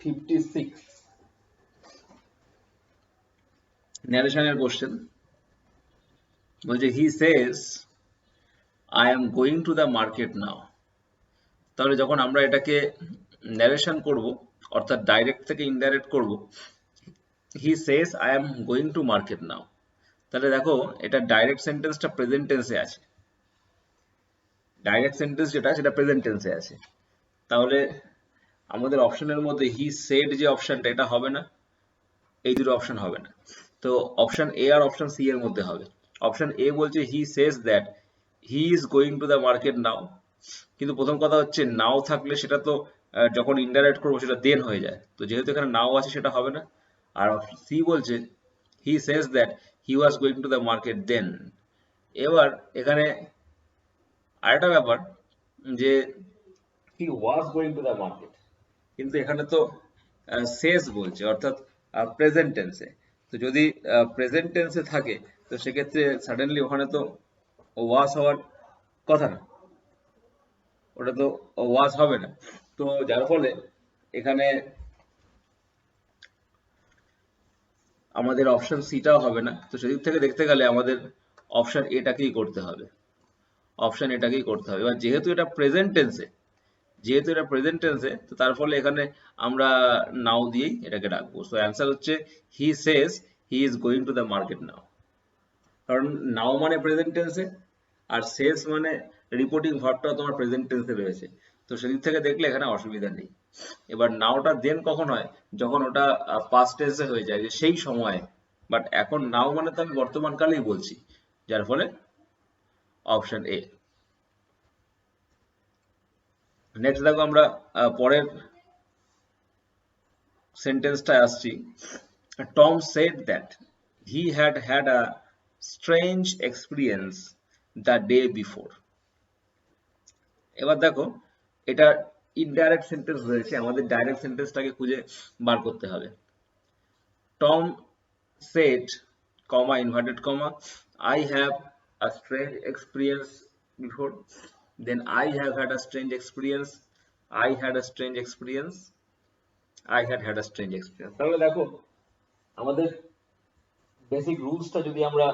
56, ন্যারেশনের কোশ্চেন। বলছে he says I am going to the market now. তাহলে যখন আমরা এটাকে ন্যারেশন করব, অর্থাৎ ডাইরেক্ট থেকে ইনডাইরেক্ট করব, he says I am going to market now, তাহলে দেখো এটা ডাইরেক্ট সেন্টেন্সটা প্রেজেন্ট টেন্সে আছে। ডাইরেক্ট সেন্টেন্স যেটা সেটা প্রেজেন্ট টেন্সে আছে। তাহলে আমাদের অপশনের মধ্যে হি সেড যে অপশনটা, এটা হবে না, এই দুটো অপশন হবে না। তো অপশন এ আর অপশন সি এর মধ্যে হবে। অপশন এ বলছে he says that he is going to the market now, কিন্তু প্রথম কথা হচ্ছে নাও থাকলে সেটা তো যখন ইনডাইরেক্ট করবো সেটা দেন হয়ে যায়, তো যেহেতু এখানে নাও আছে সেটা হবে না। আর সি বলছে he says that he was going to the market then. এবার এখানে আরেকটা ব্যাপার যে he was going to the market, কিন্তু এখানে তো সেজ বলছে, অর্থাৎ প্রেজেন্ট টেন্সে। তো যদি প্রেজেন্ট টেন্সে থাকে তো সেক্ষেত্রে সাডেনলি ওখানে তো ওয়াজ হওয়ার কথা না, ওটা তো ওয়াজ হবে না। তো যার ফলে এখানে আমাদের অপশন সিটাও হবে না। তো সেদিক থেকে দেখতে গেলে আমাদের অপশন এটাকেই করতে হবে, অপশন এটাকেই করতে হবে। এবার যেহেতু এটা প্রেজেন্ট টেন্সে, তো তার ফলে এখানে আমরা নাও দিয়েই এটাকে রাখবো। সো অ্যান্সার হচ্ছে he says he is going to the market now, কারণ নাও মানে প্রেজেন্ট টেন্সে আর সেজ মানে রিপোর্টিং ভার্বটাও তোমার প্রেজেন্ট টেন্সে রয়েছে, তো সেদিক থেকে দেখলে এখানে অসুবিধা নেই। এবার নাওটা দেন কখন হয়, যখন ওটা পাস্ট টেন্সে হয়ে যায়, যে সেই সময়ে। বাট এখন নাও মানে তো আমি বর্তমান কালেই বলছি, যার ফলে অপশন এ। নেক্সট দেখো আমরা পরের সেন্টেন্সটা আসছি। Tom said that he had had a strange experience the day before. এবার দেখো এটা ইনডাইরেক্ট সেন্টেন্স রয়েছে, আমাদের ডাইরেক্ট সেন্টেন্সটাকে খুঁজে বার করতে হবে। Tom said, comma inverted comma, I have a strange experience before, then I have had a strange experience, I had a strange experience, I had had a strange experience। তাহলে দেখো আমাদের basic রুলসটা যদি আমরা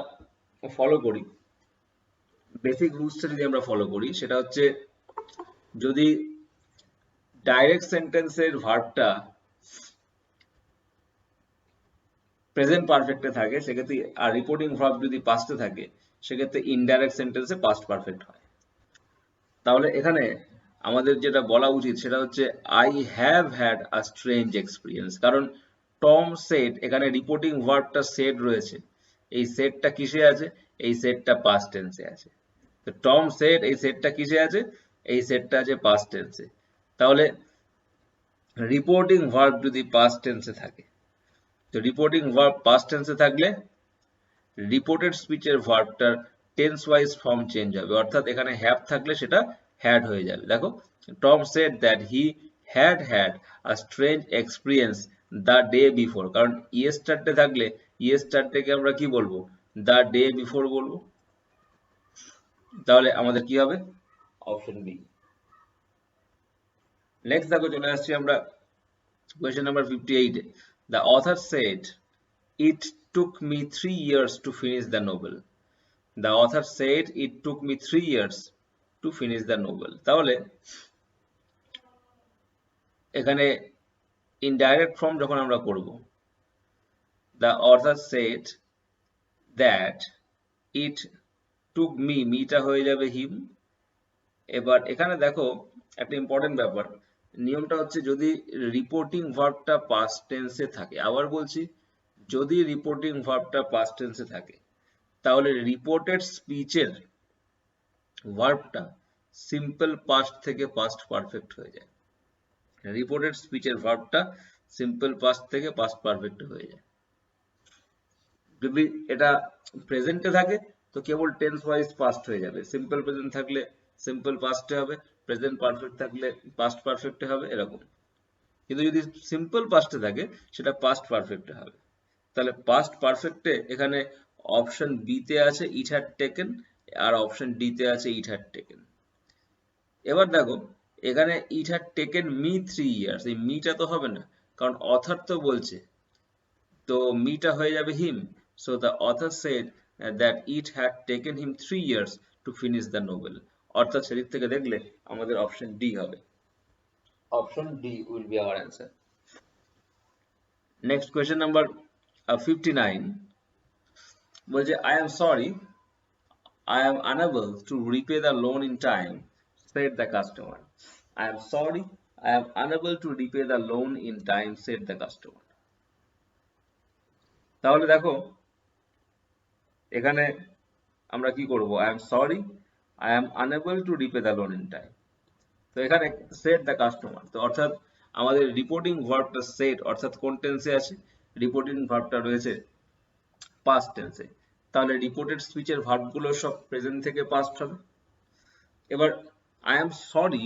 follow করি, সেটা হচ্ছে যদি direct সেন্টেন্সের ভার্বটা প্রেজেন্ট পারফেক্টে থাকে সেক্ষেত্রে, আর রিপোর্টিং ভার্ব যদি পাস্টে থাকে সেক্ষেত্রে ইনডাইরেক্ট সেন্টেন্সে পাস্ট পারফেক্ট হয়। তাহলে এখানে আমাদের যেটা বলা উচিত সেটা হচ্ছে I have had a strange experience, কারণ টম সেড, এখানে রিপোর্টিং ভার্বটা সেড রয়েছে, এই সেডটা কিসে আছে, এই সেডটা পাস্ট টেন্সে আছে। তো টম সেড, এই সেডটা কিসে আছে, এই সেডটা আছে পাস্ট টেন্সে। তাহলে রিপোর্টিং ভার্ব যদি পাস্ট টেন্সে থাকে, তো রিপোর্টিং ভার্ব পাস্ট টেন্সে থাকলে রিপোর্টেড স্পিচের ভার্বটার টেন্স ওয়াইজ ফর্ম চেঞ্জ হবে, অর্থাৎ এখানে হ্যাভ থাকলে সেটা হ্যাড হয়ে যাবে। দেখো Tom said that he had had a strange experience the day before, কারণ ইয়েস্টারডে থাকলে ইয়েস্টারডেকে আমরা কি বলবো, দ্য ডে বিফোর বলবো। তাহলে আমাদের কি হবে, অপশন বি। নেক্সট দেখো চলে আসছি আমরা question number 58 A. The author said it took me 3 years to finish the novel. The author said it took me 3 years to finish the novel. তাহলে এখানে ইনডাইরেক্ট ফর্ম যখন আমরা করব, the author said that it took me, মিটা হয়ে যাবে him। এবার এখানে দেখো একটা ইম্পর্টেন্ট ব্যাপার, নিয়মটা হচ্ছে যদি রিপোর্টিং ভার্বটা পাস্ট টেন্সে থাকে, আবার বলছি যদি রিপোর্টিং ভার্বটা পাস্ট টেন্সে থাকে, তাহলে রিপোর্টেড স্পিচের ভার্বটা সিম্পল পাস্ট থেকে পাস্ট পারফেক্ট হয়ে যায়। রিপোর্টেড স্পিচের ভার্বটা সিম্পল পাস্ট থেকে পাস্ট পারফেক্ট হয়ে যায়। যদি এটা প্রেজেন্টে থাকে তো কেবল টেন্স ওয়াইজ পাস্ট হয়ে যাবে, সিম্পল প্রেজেন্ট থাকলে সিম্পল পাস্টে হবে, প্রেজেন্ট পারফেক্ট থাকলে পাস্ট পারফেক্টে হবে, এরকম। কিন্তু যদি সিম্পল পাস্টে থাকে সেটা পাস্ট পারফেক্টে হবে। তাহলে পাস্ট পারফেক্টে এখানে অপশন বি তে আছে ইট হ্যাড টেকেন, আর অপশন ডি তে আছে ইট হ্যাড টেকেন। এবার দেখো এখানে it had taken me 3 years, এই মিটা তো হবে না, কারণ অথার তো বলছে, তো মিটা হয়ে যাবে him. So the author said that it had taken him 3 years to finish the novel. অর্থাৎ সেদিক থেকে দেখলে আমাদের অপশন ডি হবে। Option D will be our answer. Next question number 59 বলছে I am sorry I am unable to repay the loan in time, said the customer. I am sorry, I am unable to repay the loan in time, said the customer. তাহলে দেখো এখানে আমরা কি করব, I am sorry, I am unable to repay the loan in time. তো এখানে said the customer, তো অর্থাৎ আমাদের রিপোর্টিং ভার্বটা said অর্থাৎ কোন টেন্সে আছে, রিপোর্টিং ভার্বটা রয়েছে পাস্ট টেন্সে, তাহলে রিপোর্টেড স্পিচের ভার্বগুলো সব প্রেজেন্ট থেকে পাস্ট হবে। এবার আই এম সরি,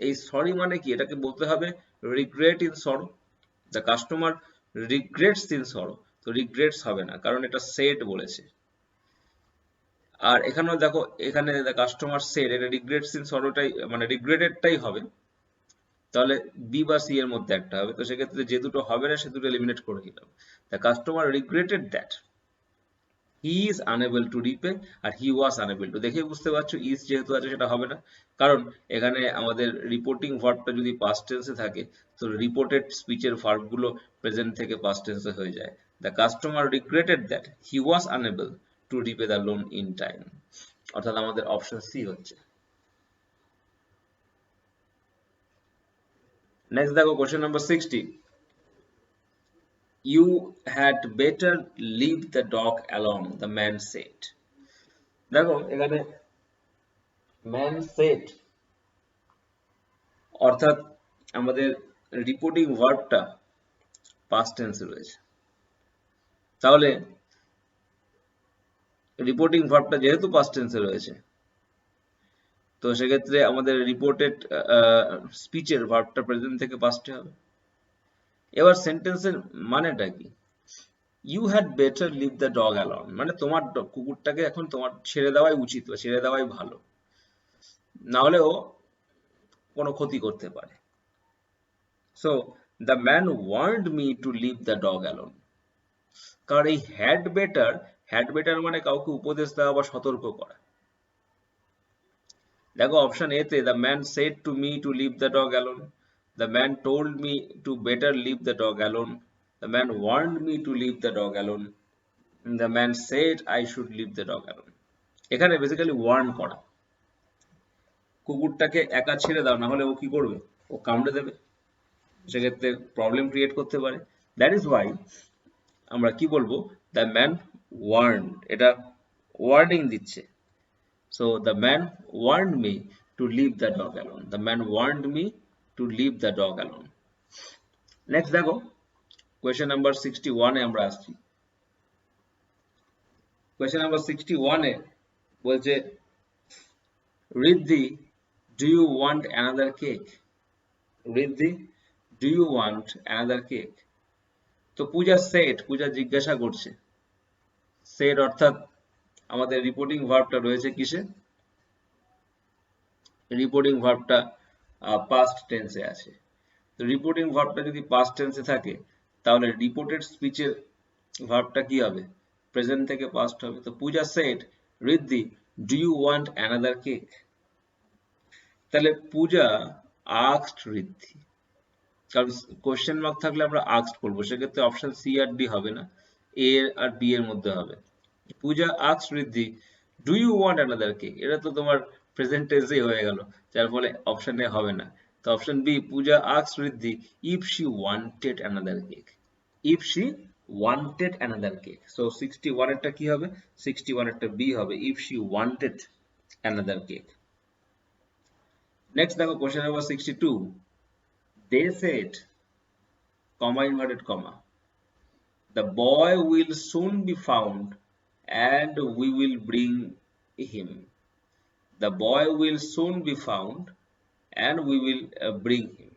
এই সরি মানে কি, এটাকে বলতে হবে রিগ্রেট ইন সরো, দ্য কাস্টমার রিগ্রেটস ইন সরো, তো রিগ্রেটস হবে না কারণ এটা সেড বলেছে। আর এখানেও দেখো এখানে দ্য কাস্টমার সেড, এটা রিগ্রেটস ইন সরোটাই মানে রিগ্রেটেডটাই হবে, তাহলে বি বা সি এর মধ্যে একটা হবে, তো সেক্ষেত্রে যে দুটো হবে না সে দুটো এলিমিনেট করে দিলাম। The customer regretted that he is unable to repay, আর হি ওয়াজ আনএবল টু, দেখে বুঝতে পারছো ইজ যেহেতু আছে সেটা হবে না, কারণ এখানে আমাদের রিপোর্টিং ভার্বটা যদি পাস্ট টেন্সে থাকে তো রিপোর্টেড স্পিচের ভার্বগুলো প্রেজেন্ট থেকে পাস্ট টেন্সে হয়ে যায়। The customer regretted that he was unable to repay the loan in time, অর্থাৎ আমাদের অপশন সি হচ্ছে। নেক্সট দেখো question number 60, You had better leave the dog alone, the man said. দেখো এখানে man said অর্থাৎ আমাদের রিপোর্টিং ভার্বটা পাস্ট টেন্সে রয়েছে, তাহলে রিপোর্টিং ভার্বটা যেহেতু পাস্ট টেন্সে রয়েছে তো সেক্ষেত্রে আমাদের রিপোর্টেড স্পিচের ভার্বটা প্রেজেন্ট থেকে পাস্টে হবে। এবার সেন্টেন্সের মানেটা কি, you had better leave the dog alone, মানে তোমার কুকুরটাকে এখন তোমার ছেড়ে দেওয়াই উচিত বা ছেড়ে দেওয়াই ভালো, না হলে ও কোনো ক্ষতি করতে পারে। So the man warned me to leave the dog alone, কারণ এই হ্যাড বেটার মানে কাউকে উপদেশ দেওয়া বা সতর্ক করা। দেখো অপশন এ তে the man said to me to leave the dog alone, the man told me to better leave the dog alone, the man warned me to leave the dog alone, the man said I should leave the dog alone. এখানে basically Warne করা, কুকুরটাকে একা ছেড়ে দাও না হলে ও কি করবে, ও কামড়ে দেবে, সেক্ষেত্রে প্রবলেম ক্রিয়েট করতে পারে। দ্যাট ইজ ওয়াই আমরা কি বলবো, দ্য ম্যান ওয়ার্নড, এটা ওয়ার্নিং দিচ্ছে। So the man warned me to leave the dog alone, the man warned me to leave the dog alone. Next দেখো question number 61 এ আমরা আসছি। question number 61 এ বলছে Riddhi, do you want another cake? Riddhi, do you want another cake? তো পূজা said, পূজা জিজ্ঞাসা করছে, said অর্থাৎ আমাদের reporting ভার্বটা রয়েছে কিসে, রিপোর্টিং ভার্বটা পাস্ট টেন্সে আছে। তো রিপোর্টিং ভার্বটা যদি পাস্ট টেন্সে থাকে তাহলে রিপোর্টেড স্পিচের ভার্বটা কি হবে, প্রেজেন্ট থেকে পাস্ট হবে। তো Puja said Riddhi do you want another cake, তাহলে পূজা আস্কড রিদ্ধি, কারণ কোশ্চেন মার্ক থাকলে আমরা আস্কড করবো, সেক্ষেত্রে অপশন সি আর ডি হবে না, এ আর বি এর মধ্যে হবে। Puja asked Riddhi do you want another cake, এটা তো তোমার প্রেজেন্ট টেন্সেই হয়ে গেল, যার ফলে অপশন এ হবে না। তো option B Puja asked Riddhi if she wanted another cake, if she wanted another cake. So 61 এরটা কি হবে, 61 এরটা বি হবে, if she wanted another cake. Next দেখো question number 62, they said comma inverted comma the boy will soon be found and we will bring him, the boy will soon be found and we will bring him.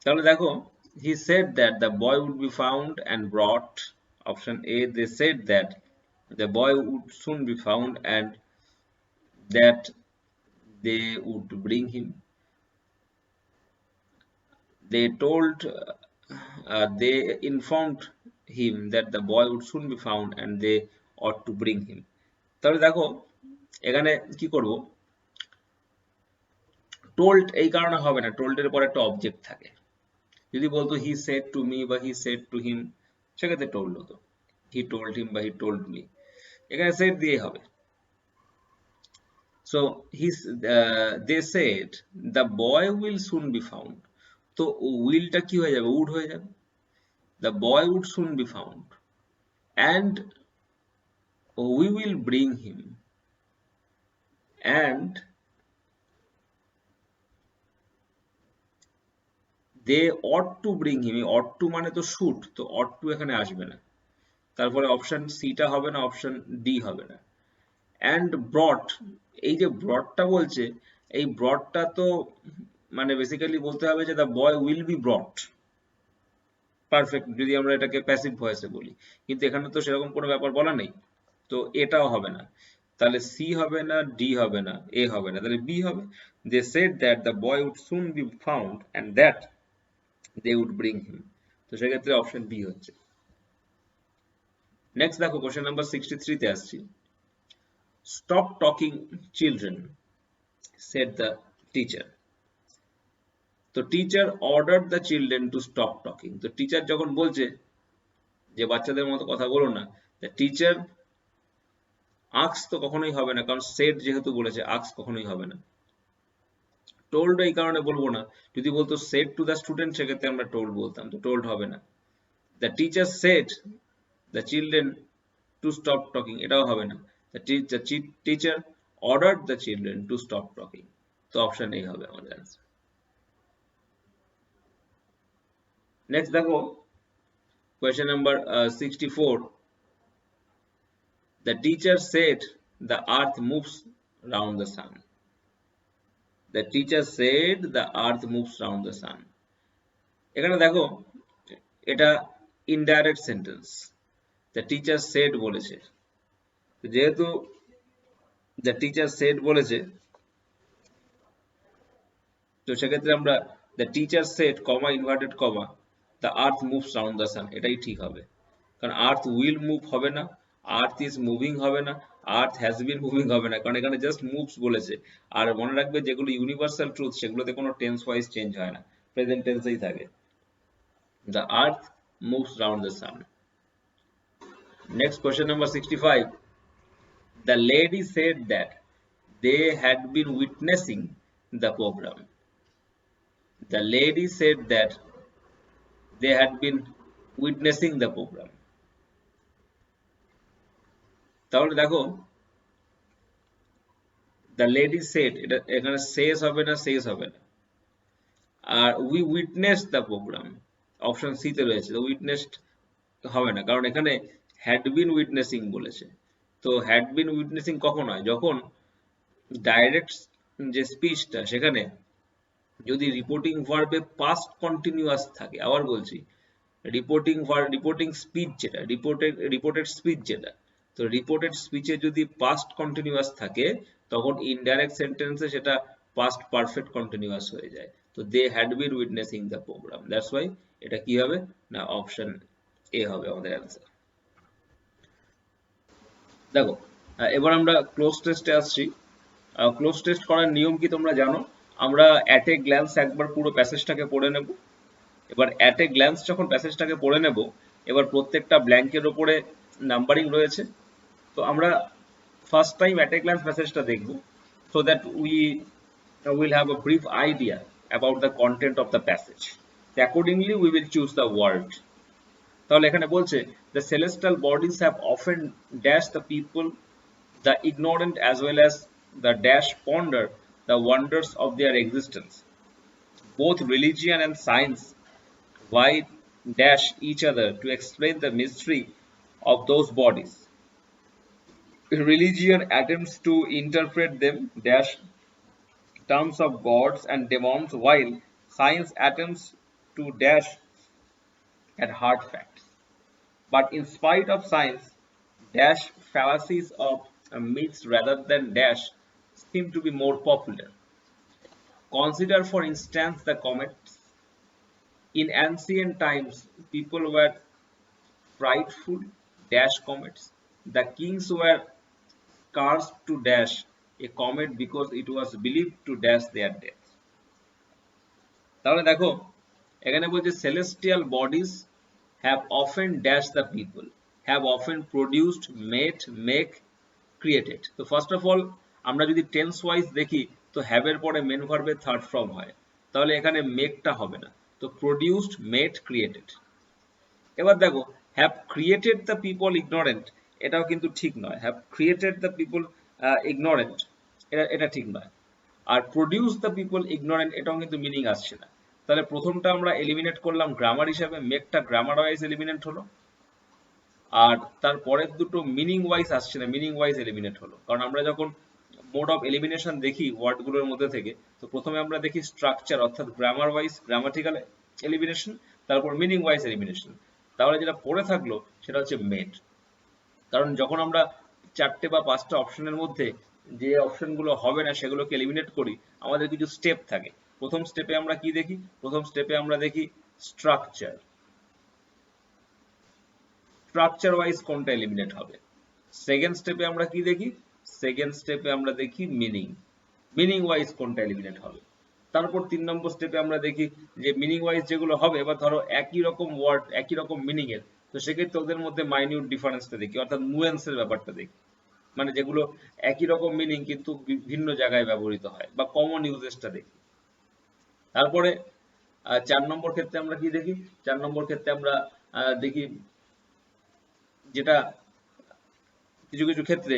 তাহলে দেখো he said that the boy would be found and brought, option A they said that the boy would soon be found and that they would bring him. They informed him that the boy would soon be found and they ought to bring him. তাহলে দেখো এখানে কি করব, told এই কারণে হবে না, told এর পর একটা অবজেক্ট থাকে। যদি বলতো হি সেড টু মি বা হি সেড টু হিম, সেক্ষেত্রে টোল্ড হতো, হি টোল্ড হিম বা হি টোল্ড মি, এখানে সেড দিয়ে হবে। So they said the boy will soon be found, তো উইলটা কি হয়ে যাবে, উড হয়ে যাবে। The boy would soon be found and we will bring him, and they ought to bring him, ought to মানে তো should, তো ought to এখানে আসবে না, তারপরে অপশন সি টা হবে না, অপশন ডি হবে না। and brought, এই যে ব্রডটা বলছে, এই ব্রডটা তো মানে বেসিক্যালি বলতে হবে যে the boy will be ব্রট, perfect যদি আমরা এটাকে প্যাসিভ ভয়েসে বলি, কিন্তু এখানে তো সেরকম কোনো ব্যাপার বলা নেই, তো এটাও হবে না। তাহলে সি হবে না, ডি হবে না, এ হবে না, তাহলে বি হবে। They said that the boy would soon be found and that they would bring him, তো সেক্ষেত্রে অপশন বি হচ্ছে। নেক্সট দেখো কোশ্চেন নাম্বার 63 তে আসছি। Stop talking children said the teacher, তো teacher order the children to stop talking, তো teacher যখন বলছে যে বাচ্চাদের মতো কথা বলো না, টিচার আক্স তো কখনোই হবে না, কারণ সেড যেহেতু বলেছে, আক্স কখনোই হবে না। টোল্ড এই কারণে বলবো না, যদি বলতো সেড টু দ্য স্টুডেন্ট সেক্ষেত্রে আমরা টোল্ড বলতাম, তো টোল্ড হবে না। The teacher said the children to stop talking, এটাও হবে না। The teacher order the children to stop talking, তো অপশন এই হবে আমাদের অ্যান্সার। নেক্সট দেখো question number 64। The teacher said the earth moves round the sun. The teacher said the earth moves round the sun. এখানে দেখো এটা indirect sentence, the teacher said বলেছে, তো যেহেতু the teacher said বলেছে, তো সেক্ষেত্রে আমরা the teacher said comma inverted comma the earth moves round the sun, এটাই ঠিক হবে। কারণ আর্থ উইল মুভ হবে না, আর্থ ইজ মুভিং হবে না, আর্থ হ্যাজ বিন মুভিং হবে না, কারণ এখানে জাস্ট মুভস বলেছে। আর মনে রাখবে যেগুলো ইউনিভার্সাল ট্রুথ সেগুলোতে কোনো টেন্স ওয়াইজ চেঞ্জ হয় না, প্রেজেন্ট টেন্সেই থাকে। The earth moves round the sun. Next question number 65। The lady said that they had been witnessing the programme. The lady said that they had been witnessing the programme. তাহলে দেখো the lady shed, এটা এখানে সেস হবে না, says হবে না। আর we witness the programme, option C তে রয়েছে, উইটনেসড হবে না, কারণ এখানে হ্যাড বিন উইটনেসিং বলেছে। তো হ্যাড বিন উইটনেসিং কখন হয়, যখন ডাইরেক্ট যে স্পিচটা সেখানে যদি রিপোর্টিং ভার্বে পাস্ট কন্টিনিউয়াস থাকে, আবার বলছি রিপোর্টিং স্পিচ যেটা রিপোর্টেড স্পিচ যেটা, তো রিপোর্টেড স্পিচে যদি পাস্ট কন্টিনিউয়াস থাকে তখন ইনডাইরেক্ট সেন্টেন্সে সেটা পাস্ট পারফেক্ট কন্টিনিউয়াস হয়ে যায়। তো they had been witnessing the programme, that's why এটা কি হবে না, অপশন এ হবে আমাদের অ্যান্সার। দেখো এবার আমরা ক্লোজ টেস্টে আসছি। ক্লোজ টেস্ট করার নিয়ম কি তোমরা জানো, আমরা অ্যাট এ গ্ল্যান্স একবার পুরো প্যাসেজটাকে পড়ে নেব। এবার অ্যাট এ গ্ল্যান্স যখন প্যাসেজটাকে পড়ে নেব, এবার প্রত্যেকটা ব্ল্যাঙ্কের ওপরে নাম্বারিং রয়েছে, তো আমরা first time at a glance প্যাসেজটা দেখব, so that we will have a brief idea about the content of the passage. Accordingly we will choose the word. তাহলে এখানে বলছে the celestial bodies have often dashed the people, the ignorant as well as the dash ponder the wonders of their existence. Both religion and science why dash each other to explain the mystery of those bodies. Religion attempts to interpret them dash terms of gods and demons, while science attempts to dash at hard facts. But in spite of science dash fallacies of myths rather than dash him to be more popular. Consider, for instance, the comets. In ancient times, people were prideful dash comets. The kings were cursed to dash a comet because it was believed to dash their death. তাহলে দেখো এখানে বলছে celestial bodies have often dashed the people, have often produced, made, make, created. তো first of all আমরা যদি tense wise দেখি তো have এর পরে মেন ভার্বের থার্ড ফর্ম হয়, তাহলে এখানে মেকটা হবে না, তো প্রডিউসড, মেড, ক্রিয়েটেড। এবার দেখো have created the people ignorant, এটাও কিন্তু ঠিক নয়। Have created the people ignorant, এটা ঠিক নয়। আর প্রডিউস দ্য পিপল ইগনোরেন্ট, এটাও কিন্তু মিনিং আসছে না। তাহলে প্রথমটা আমরা এলিমিনেট করলাম গ্রামার হিসাবে, মেকটা গ্রামার ওয়াইজ এলিমিনেট হলো, আর তারপরের দুটো মিনিং ওয়াইজ আসছে না, মিনিং ওয়াইজ এলিমিনেট হলো। কারণ আমরা যখন মোড অফ এলিমিনেশন দেখি ওয়ার্ডগুলোর মধ্যে থেকে, তো প্রথমে আমরা দেখি স্ট্রাকচার অর্থাৎ গ্রামার ওয়াইজ গ্রামাটিক্যাল এলিমিনেশন, তারপর মিনিং ওয়াইজ এলিমিনেশন। তাহলে যেটা পড়ে থাকলো সেটা হচ্ছে মেড। কারণ যখন আমরা 4টে বা 5টা অপশনের মধ্যে যে অপশনগুলো হবে না সেগুলোকে এলিমিনেট করি, আমাদের কিছু স্টেপ থাকে। প্রথম স্টেপে আমরা কি দেখি? প্রথম স্টেপে আমরা দেখি স্ট্রাকচার, স্ট্রাকচার ওয়াইজ কোনটা এলিমিনেট হবে। সেকেন্ড স্টেপে আমরা কি দেখি? সেকেন্ড স্টেপে আমরা দেখি মিনিং, মিনিং ওয়াইজ কোনটা এলিমিনেট হবে। তারপর 3 নম্বর স্টেপে আমরা দেখি যে মিনিং ওয়াইজ যেগুলো হবে, এবার ধরো একই রকম ওয়ার্ড একই রকম মিনিং এর, তো সেক্ষেত্রে ওদের মধ্যে মাইনিউট ডিফারেন্সটা দেখি, অর্থাৎ নুয়েন্সের ব্যাপারটা দেখি, মানে যেগুলো একই রকম মিনিং কিন্তু বিভিন্ন জায়গায় ব্যবহৃত হয়, বা কমন ইউজেসটা দেখি। তারপরে 4 নম্বর ক্ষেত্রে আমরা কি দেখি? 4 নম্বর ক্ষেত্রে আমরা দেখি যেটা কিছু কিছু ক্ষেত্রে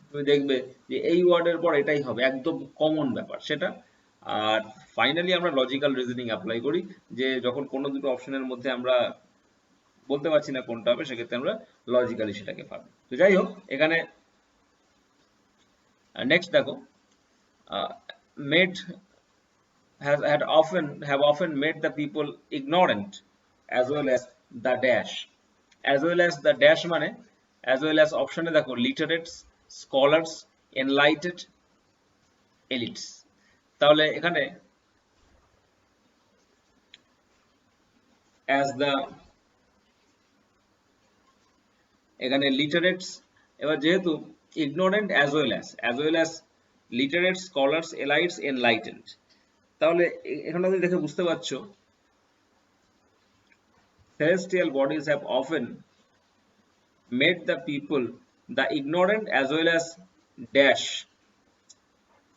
তুমি দেখবে যে এই ওয়ার্ডের পর এটাই হবে, একদম কমন ব্যাপার সেটা। আর ফাইনালি আমরা লজিক্যাল রিজনিং অ্যাপ্লাই করি, যে যখন কোনো দুটো অপশনের মধ্যে আমরা বলতে পারছি না কোনটা হবে, সেক্ষেত্রে আমরা লজিক্যালি সেটাকে পাবো। তো যাই হোক, এখানে নেক্সট দেখো made have often made the people ignorant as well as the dash, as well as the dash মানে as well as অপশনে দেখো literates, scholars, enlightened, elites। তাহলে এখানে as the এখানে literates, এবার যেহেতু ignorant as well as literates, scholars, elites, enlightened, তাহলে এখানে তুমি দেখে বুঝতে পারছো celestial bodies have often made the people the ignorant as well as dash।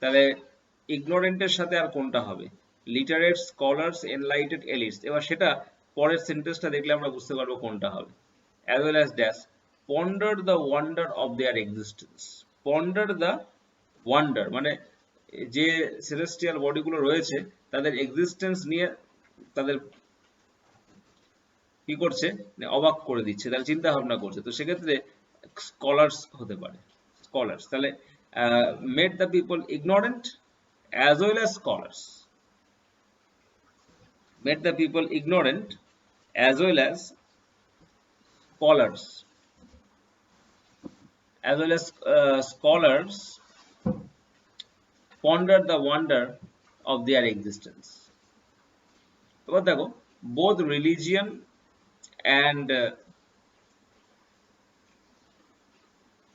তাহলে ignorant এর সাথে আর কোনটা হবে? literates, scholars, enlightened, elites। এবার সেটা পরের সেন্টেন্সটা দেখলে আমরা বুঝতে পারবো কোনটা হবে। as well as dash ponder the wonder of their existence, ponder the wonder মানে যে সেলেস্টিয়াল বডিগুলো রয়েছে তাদের এক্সিস্টেন্স নিয়ে তাদের কি করছে, অবাক করে দিচ্ছে, তাহলে চিন্তা ভাবনা করছে। তো সেক্ষেত্রে স্কলার্স হতে পারে, স্কলার্স। তাহলে made the people ignorant as well as scholars, made the people ignorant as well as scholars, as well as scholars ponder the wonder of their existence। এবার দেখো both religion and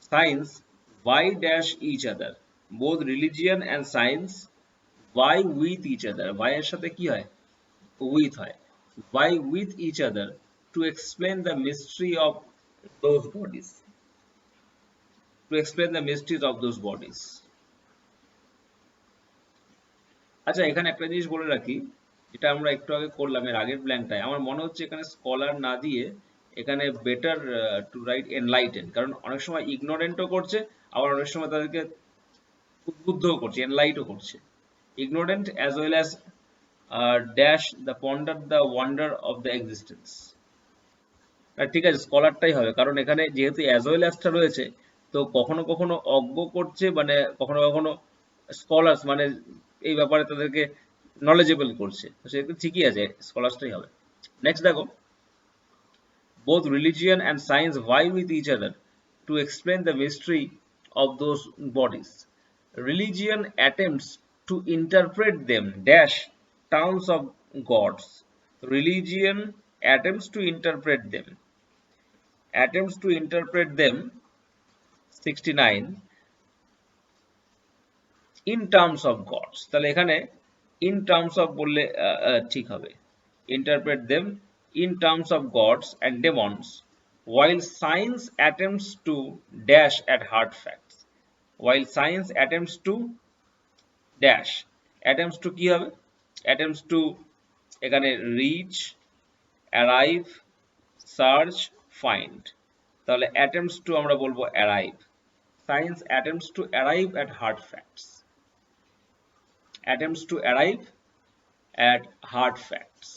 science vie dash each other, both religion and science vie with each other, vie এর সাথে কি হয়? with হয়, vie with each other to explain the mystery of those bodies, to explain the mysteries of those bodies। আচ্ছা, এখানে একটা জিনিস বলে রাখি, যেটা আমরা একটু আগে করলাম এর আগের ব্ল্যাঙ্কটায়, আমার মনে হচ্ছে এখানে স্কলার না দিয়ে এখানে বেটার টু রাইট এনলাইটেন, কারণ অনেক সময় ইগনোরেন্টও করছে, আবার অনেক সময় তাদেরকে উদ্বুদ্ধও করছে, এনলাইটও করছে। Ignorant as well as dash the ponder the wonder of the existence. ঠিক আছে, স্কলারটাই হবে, কারণ এখানে যেহেতু অ্যাজ ওয়েল অ্যাজটা রয়েছে, তো কখনো কখনো অজ্ঞ করছে, মানে কখনো কখনো স্কলার্স মানে এই ব্যাপারে তাদেরকে নলেজেবল করছে, তো সেটা ঠিকই আছে, স্কলার্সটাই হবে। নেক্সট দেখো both religion and science vie with each other to explain the mystery of those bodies। religion attempts to interpret them dash terms of gods. Religion attempts to interpret them. Attempts to interpret them 69 in terms of gods. তাহলে এখানে in terms of বললে ঠিক হবে, interpret them in terms of gods and demons, while science attempts to dash at hard facts. While science attempts to dash, attempts to কি হবে, attempts to এখানে reach, arrive, search, find. তাহলে attempts to আমরা বলবো arrive. Science attempts to arrive at hard facts. Attempts to arrive at hard facts.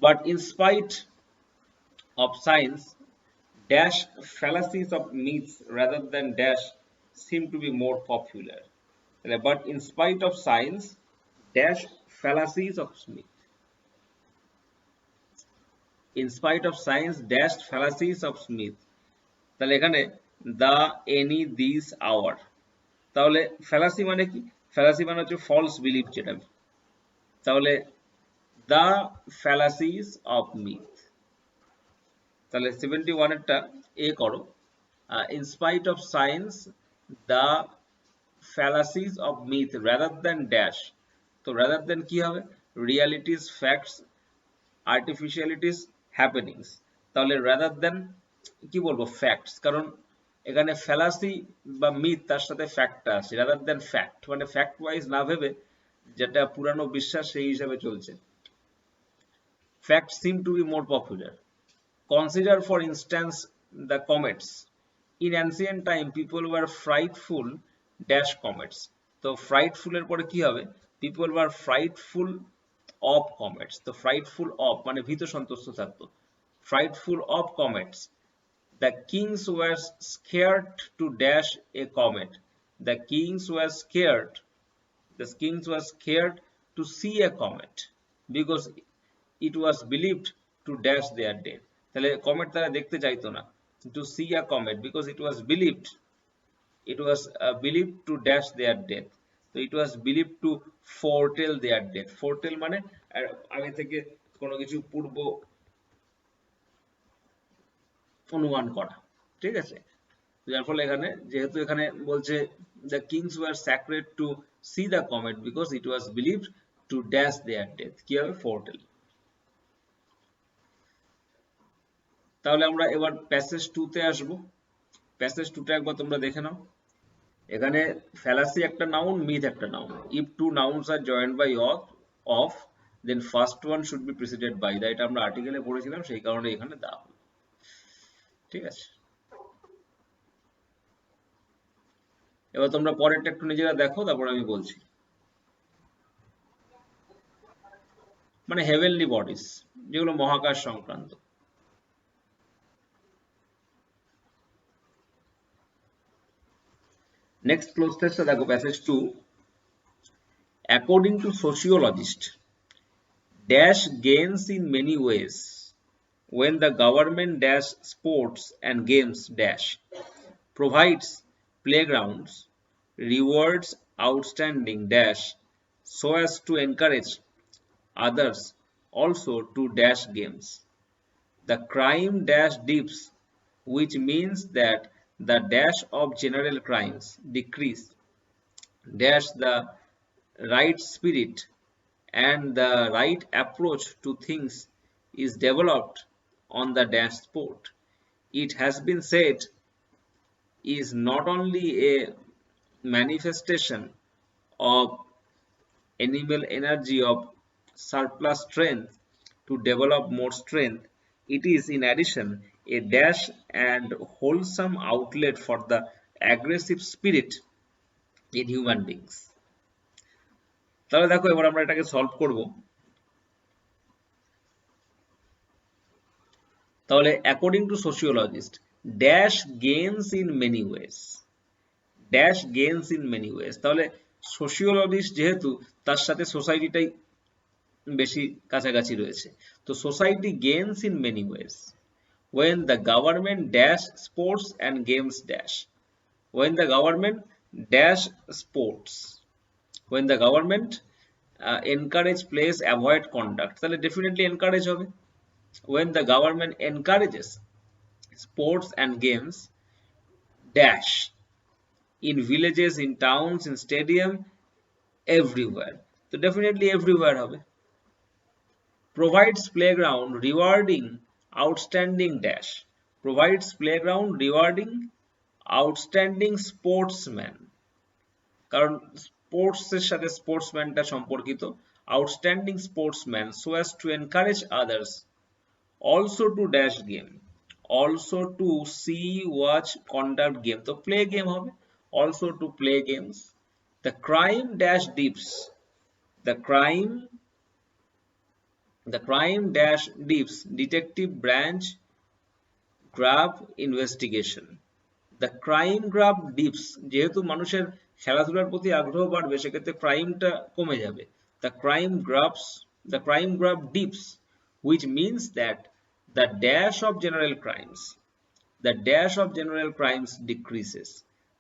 But in spite of science, dash fallacies of myths rather than dash seem to be more popular. But in spite of science, dash fallacies of myth. In spite of science, dash fallacies of myth. তাহলে এখানে the, any, these, our. তাহলে fallacy মানে কি? Fallacy মানে হচ্ছে false belief যেটা। তাহলে the fallacies of myth. তাহলে 71 এরটা এ করো, in spite of science the fallacies of myth rather than dash. তো rather than কি হবে? realities, facts, artificialities, happenings. তাহলে rather than কি বলবো? facts, কারণ এখানে ফ্যালাসি বা মিথ তার সাথে ফ্যাক্টটা আছে, রাদার দেন ফ্যাক্ট, মানে ফ্যাক্ট ওয়াইজ না ভেবে যেটা পুরানো বিশ্বাস সেই হিসাবে চলছে। Fact seem to be more popular. Consider for instance the comets. In ancient time people were frightful dash comets. তো ফ্রাইটফুলের পরে কি হবে? People were frightful of comets. তো ফ্রাইটফুল অফ মানে ভীত সন্তুষ্ট থাকতো। Frightful of comets. The kings were scared to dash a comet. The kings were scared. The kings were scared to see a comet because it was believed to dash their death. তাহলে comet তারা দেখতে চাইতো না। To see a comet because it was believed. It was believed to dash their death. So it was believed to foretell their death. Foretell মানে আগে থেকে কোনো কিছু পূর্ব অনুমান করা, ঠিক আছে? যার ফলে এখানে যেহেতু এখানে বলছে the kings were sacred to see the comet because it was believed to dash their death, কি হবে? foretell. তাহলে আমরা এবার প্যাসেজ 2 তে আসব। প্যাসেজ 2 টা একবার তোমরা দেখে নাও। এখানে ফ্যালাসি একটা নাউন, মিথ একটা noun. if two nouns are joined by of then first one should be preceded by the, এটা আমরা আর্টিকেলে পড়েছিলাম, সেই কারণে এখানে দেওয়া হলো, ঠিক আছে? এবার তোমরা পরেরটা একটু নিজেরা দেখো, তারপর আমি বলছি। মানে হেভেনলি বডিজ, যেগুলো মহাকাশ সংক্রান্ত। নেক্সট ক্লোজ টেক্সটটা দেখো, passage 2। According to sociologist, dash gains in many ways when the government dash sports and games dash provides playgrounds, rewards outstanding dash so as to encourage others also to dash games. The crime dash dips, which means that the dash of general crimes decrease dash the right spirit and the right approach to things is developed on the dash sport. It has been said is not only a manifestation of animal energy of surplus strength to develop more strength, it is in addition a dash and wholesome outlet for the aggressive spirit in human beings. তাহলে দেখো এবার আমরা এটাকে solve করব। তাহলে according to sociologist, dash gains in many ways, dash gains in many ways. তাহলে sociologist যেহেতু, তার সাথে সোসাইটিটাই বেশি কাছাকাছি রয়েছে। তো society gains in many ways when the government dash sports and games dash, when the government dash sports, when the government encourage plays avoid conduct, তাহলে definitely encourage হবে। when the government encourages sports and games dash in villages, in towns, in stadium, everywhere, তো definitely everywhere হবে। provides playground rewarding outstanding dash, provides playground rewarding outstanding sportsman, কারণ sports এর সাথে স্পোর্টসম্যানটা সম্পর্কিত। Outstanding sportsman so as to encourage others also to dash game, also to see watch conduct game, তো play game হবে, also to play games। the crime dash dips, the crime dash dips detective branch grab investigation, the crime grab dips, যেহেতু মানুষের খেলাধুলার প্রতি আগ্রহ বাড়বে সেক্ষেত্রে ক্রাইমটা কমে যাবে। the crime grab dips, which means that the dash of general crimes decreases,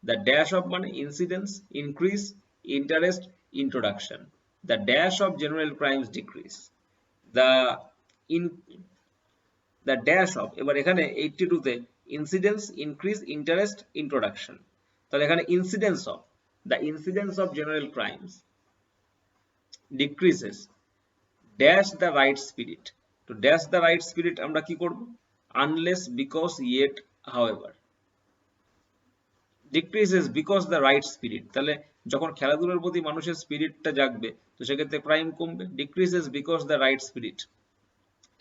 the dash of মানে incidence, increase, interest, introduction, the dash of general crimes decrease, the dash of, এবার এখানে 82 তে incidence, increase, interest, introduction, তাহলে এখানে the incidence of general crimes decreases dash the right spirit, to dash the right spirit আমরা কি করব, unless, because, yet, however, decreases because the right spirit, তাহলে যখন খেলাধুলার প্রতি মানুষের স্পিরিটটা জাগবে তো সেক্ষেত্রে ক্রাইম কমবে, decreases because the right spirit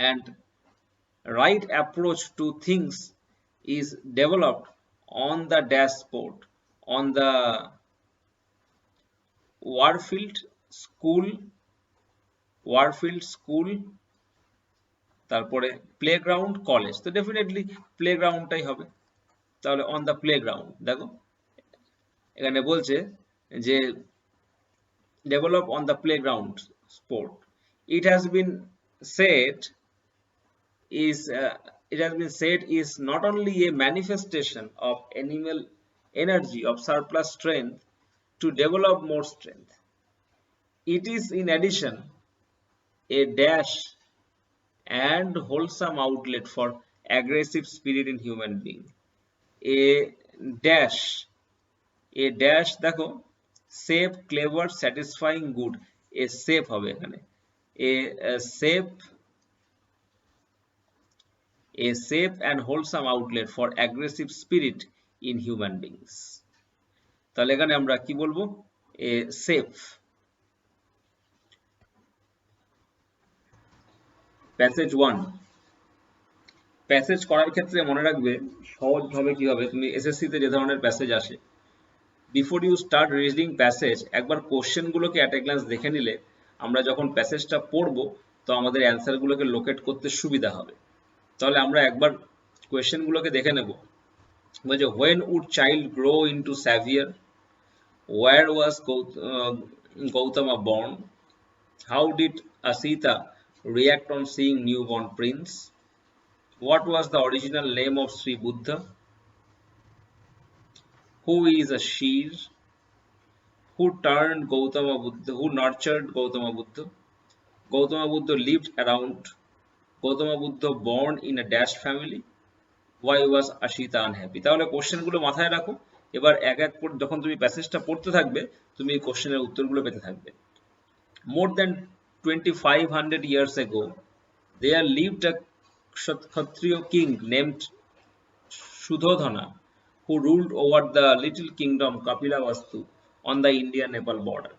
and right approach to things is developed on the dash sport, on the warfield school, তারপরে প্লেগ্রাউন্ড কলেজ, তো ডেফিনেটলি প্লেগ্রাউন্ডটাই হবে। তাহলে অন দ্য প্লেগ্রাউন্ড, দেখো এখানে বলছে যে develop on the playground sport, it has been said is not only a manifestation of animal energy of surplus strength to develop more strength, it is in addition a dash and wholesome outlet for aggressive spirit in human being। a dash দেখো safe, clever, satisfying, good, a safe হবে এখানে, a safe and wholesome outlet for aggressive spirit in human beings, তাহলে এখানে আমরা কি বলবো, a safe। Passage 1, passage করার ক্ষেত্রে মনে রাখবে সহজভাবে কি হবে, তুমি এসএসসি তে যে ধরনের প্যাসেজ আসে, before you start reading passage একবার কোশ্চেন গুলোকে অ্যাট এ গ্ল্যান্স দেখে নিলে আমরা যখন প্যাসেজটা পড়বো তো আমাদের অ্যান্সার গুলোকে লোকেট করতে সুবিধা হবে। তাহলে আমরা একবার কোয়েশ্চেন গুলোকে দেখে নেব। বলছে when would child grow into savior, where was Gautama born, how did Asita react on seeing newborn prince, what was the original name of Sri Buddha, who is a Shir, who nurtured Gautama Buddha, Gautama Buddha lived around, Gautama Buddha born in a dash family, why was Ashita unhappy। তাহলে question গুলো মাথায় রাখো, এবার এক এক করে যখন তুমি প্যাসেজটা পড়তে থাকবে তুমি এই কোশ্চেনের উত্তরগুলো পেতে থাকবে। More than 2500 years ago there lived a Kshatriya king named Sudhodhana who ruled over the little kingdom Kapilavastu on the India-Nepal border.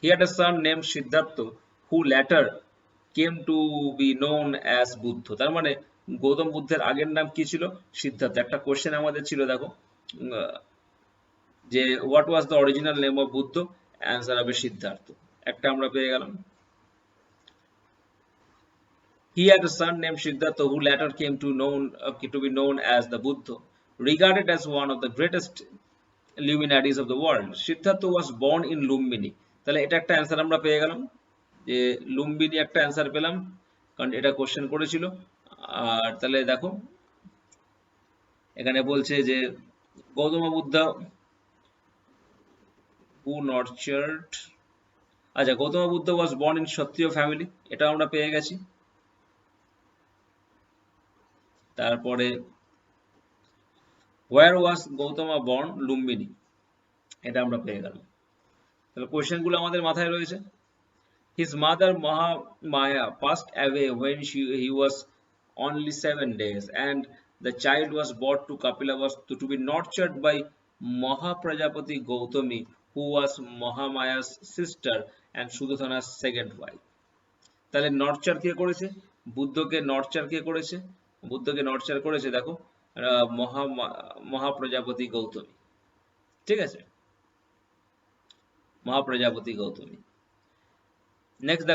He had a son named Siddhartha who later came to be known as Buddha। তার মানে গৌতম বুদ্ধের আগের নাম কি ছিল, সিদ্ধার্থ। একটা question আমাদের ছিল দেখো যে what was the original name of Buddha, answer হবে সিদ্ধার্থ, একটা আমরা পেয়ে গেলাম। He had a son named Siddhartha who later came to be known as the Buddha, regarded as one of the greatest luminaries of the world. Siddhartha was born in Lumbini। তাহলে এটা একটা answer আমরা পেয়ে গেলাম, যে লুম্বিনী একটা answer পেলাম কারণ এটা কোশ্চেন করেছিল। আর তাহলে দেখো এখানে বলছে যে গৌতম বুদ্ধ who nurtured, আচ্ছা Gautam Buddha was born in Kshatriya family, এটা আমরা পেয়ে গেছি। তারপরে where was Gautama born, Lumbini, এটা আমরা পেয়ে গেলাম। তাহলে কোশ্চেন গুলো আমাদের মাথায় রয়েছে। His mother Mahamaya passed away when he was only 7 days, and the child was brought to Kapilavastu to be nurtured by Mahaprajapati Gautami, who was Mahamaya's sister and Suddhodana's second wife. তাহলে নর্চার কে করেছে? বুদ্ধকে নর্চার কে করেছে? বুদ্ধকে নর্চার করেছে দেখো মহাপ্রজাপতি গৌতমী, ঠিক আছে, মহাপ্রজাপতি Gautami. Next,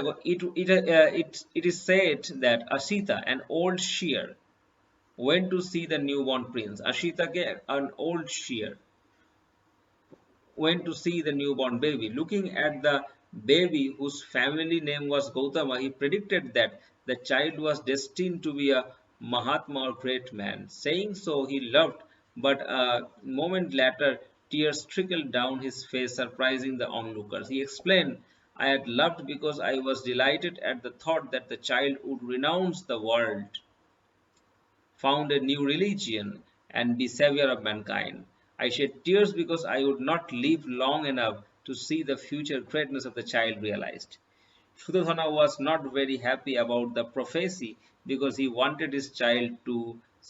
it is said that Ashita, an old seer, went to see the newborn prince. Ashita, an old seer, went to see the newborn baby. Looking at the baby, whose family name was Gautama, he predicted that the child was destined to be a Mahatma or great man. Saying so, he laughed, but a moment later, tears trickled down his face, surprising the onlookers. He explained, I had loved because I was delighted at the thought that the child would renounce the world, found a new religion, and be savior of mankind. I shed tears because I would not live long enough to see the future greatness of the child realized. Shuddhodana was not very happy about the prophecy because he wanted his child to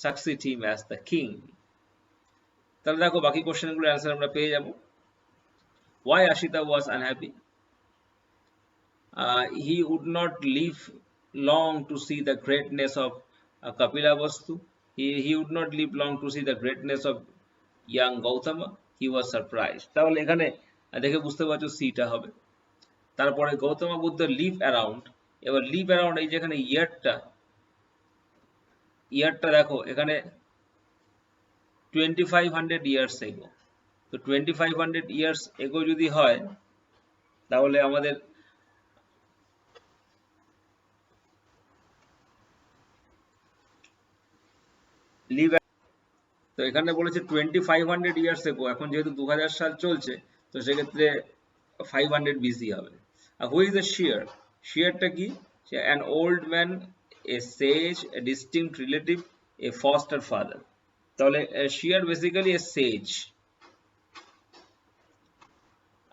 succeed him as the king. তাহলে দেখো বাকি কোশ্চেনগুলোর answer আমরা পেয়ে যাব। Why Ashita was unhappy? He would not live long to see the greatness of Kapilavastu. He would not live long to see the greatness of young Gautama. He was surprised. তাহলে এখানে দেখে বুঝতে পারছো সিটা হবে। তারপরে গৌতম বুদ্ধ লিভ অ্যারাউন্ড, এবার leave around এই যেখানে ইয়ারটা দেখো এখানে 2500 ইয়ার্স এগো, তো 2500 ইয়ার্স এগো যদি হয় তাহলে আমাদের লিভ, তো এখানে বলেছে 2500 ইয়ার্স এগো, এখন যেহেতু 2000 সাল চলছে তো সেক্ষেত্রে 500 বিসি হবে। আর হু ইজ এ শিয়ার? শিয়ারটা কি? an old man, a sage, a distinct relative, a foster father. তাহলে শিয়ার বেসিক্যালি এ সেজ।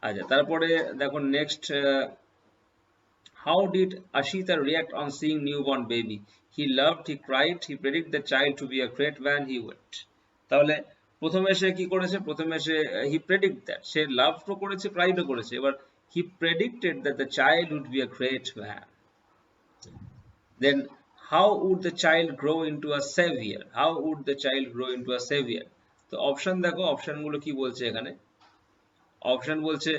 আচ্ছা তারপরে দেখো next, how did Ashita react on seeing newborn baby? He loved, he cried, he predicted the child to be a great man, he wept. তাহলে প্রথমে সে কি করেছে? প্রথমে সে he predict that, সে লাভও করেছে, প্রাইডও করেছে। এবার he predicted that the child would be a great man. Then how would the child grow into a savior? How would the child grow into a savior? তো অপশন দেখো, অপশনগুলো কি বলছে এখানে। অপশন বলছে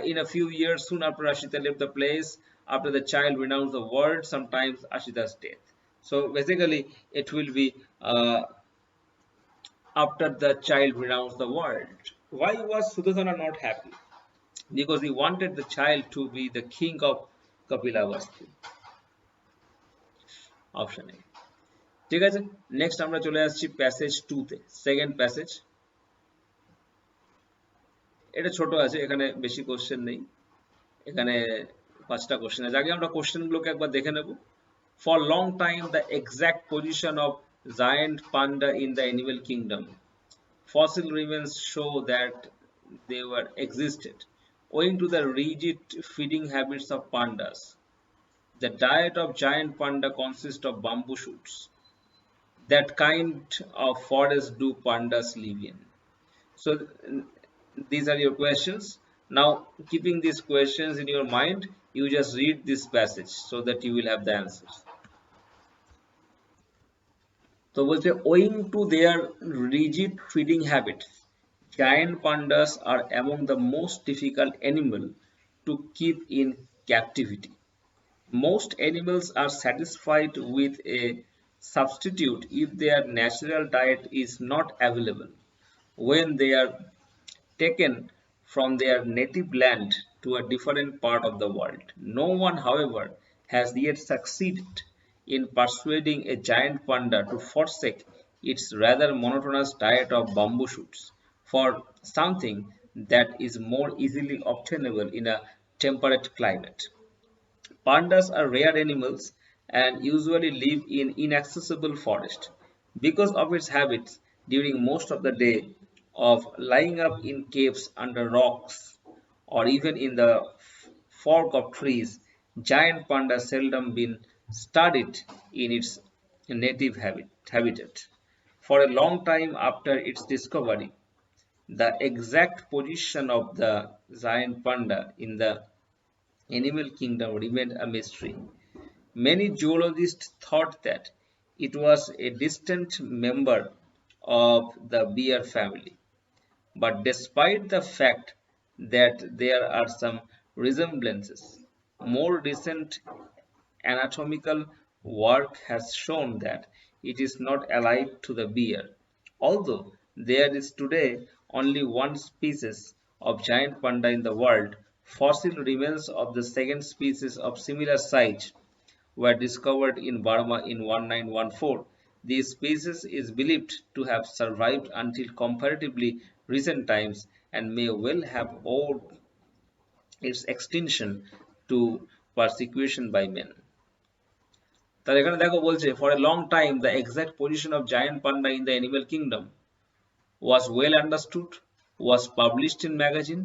in a few years, soon after Ashita left the place, after the child renounced the world, sometimes Ashita's death. So basically it will be after the child renounced the world. Why was Shuddhodana not happy? Because he wanted the child to be the king of Kapilavastu. Option A, ঠিক আছে। Next আমরা চলে আসছি passage 2 তে, second passage. এটা ছোট আছে, এখানে বেশি কোশ্চেন নেই, এখানে 5টা কোশ্চেন আছে। আগে আমরা কোশ্চেনগুলোকে একবার দেখে নেব। For long time the exact position of giant panda in the animal kingdom, fossil remains show that they were existed owing to the rigid feeding habits of pandas. The diet of giant panda consists of bamboo shoots. That kind of forest do pandas live in? So these are your questions. Now keeping these questions in your mind, you just read this passage so that you will have the answers. So বলছে owing to their rigid feeding habits, giant pandas are among the most difficult animal to keep in captivity. Most animals are satisfied with a substitute if their natural diet is not available when they are taken from their native land to a different part of the world. No one, however, has yet succeeded in persuading a giant panda to forsake its rather monotonous diet of bamboo shoots for something that is more easily obtainable in a temperate climate. Pandas are rare animals and usually live in inaccessible forest. Because of its habits during most of the day of lying up in caves under rocks or even in the fork of trees, giant panda seldom been studied in its native habitat. For a long time after its discovery, the exact position of the giant panda in the animal kingdom remained a mystery. Many zoologists thought that it was a distant member of the bear family, but despite the fact that there are some resemblances, more recent anatomical work has shown that it is not allied to the bear. Although there is today only one species of giant panda in the world, fossil remains of the second species of similar size were discovered in Burma in 1914. This species is believed to have survived until comparatively recent times and may well have owed its extinction to persecution by men. তাহলে এখানে দেখো বলছে for a long time the exact position of giant panda in the animal kingdom was well understood, was published in magazine,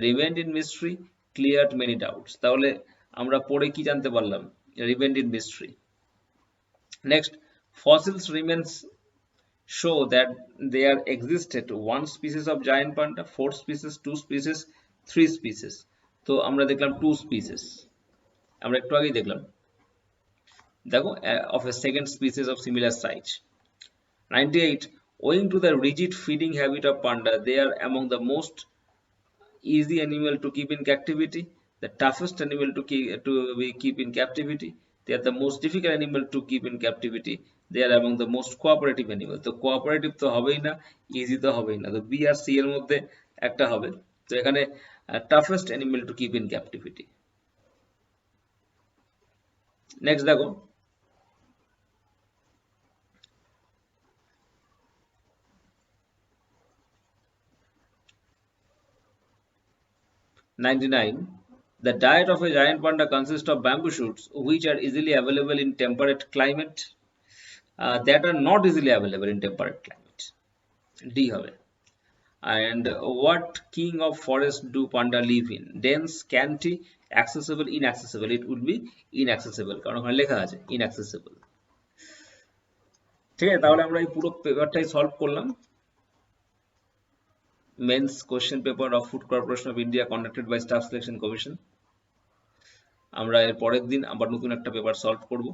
remained in mystery, cleared many doubts. তাহলে আমরা পড়ে কি জানতে পারলাম? Remained in mystery. Next, fossils remains show that there existed one species of giant panda, 4 species, 2 species, 3 species. তো আমরা দেখলাম 2 species. আমরা একটু আগেই দেখলাম। দেখো of a second species of similar size. 98. Owing to the rigid feeding habit of panda, they are among the most easy animal to keep in captivity, the toughest animal to keep in captivity. They are the most difficult animal to keep in captivity. They are among the most cooperative animal. তো cooperative তো হবেই না, easy তো হবেই না। তো B আর C এর মধ্যে একটা হবে। তো এখানে toughest animal to keep in captivity. Next দেখো '99. The diet of a giant panda consists of bamboo shoots, which are easily available in temperate climate, that are not easily available in temperate climate. D হবে. And what king of forest do panda live in? Dense, scanty, accessible, inaccessible. It would be inaccessible. কারণ ওখানে লেখা আছে inaccessible. ঠিক আছে, তাহলে আমরা এই পুরো পেপারটাই সলভ করলাম। Men's question paper of Food Corporation of India conducted by Staff Selection Commission. আমরা এর পরের দিন আবার নতুন একটা পেপার সলভ করব।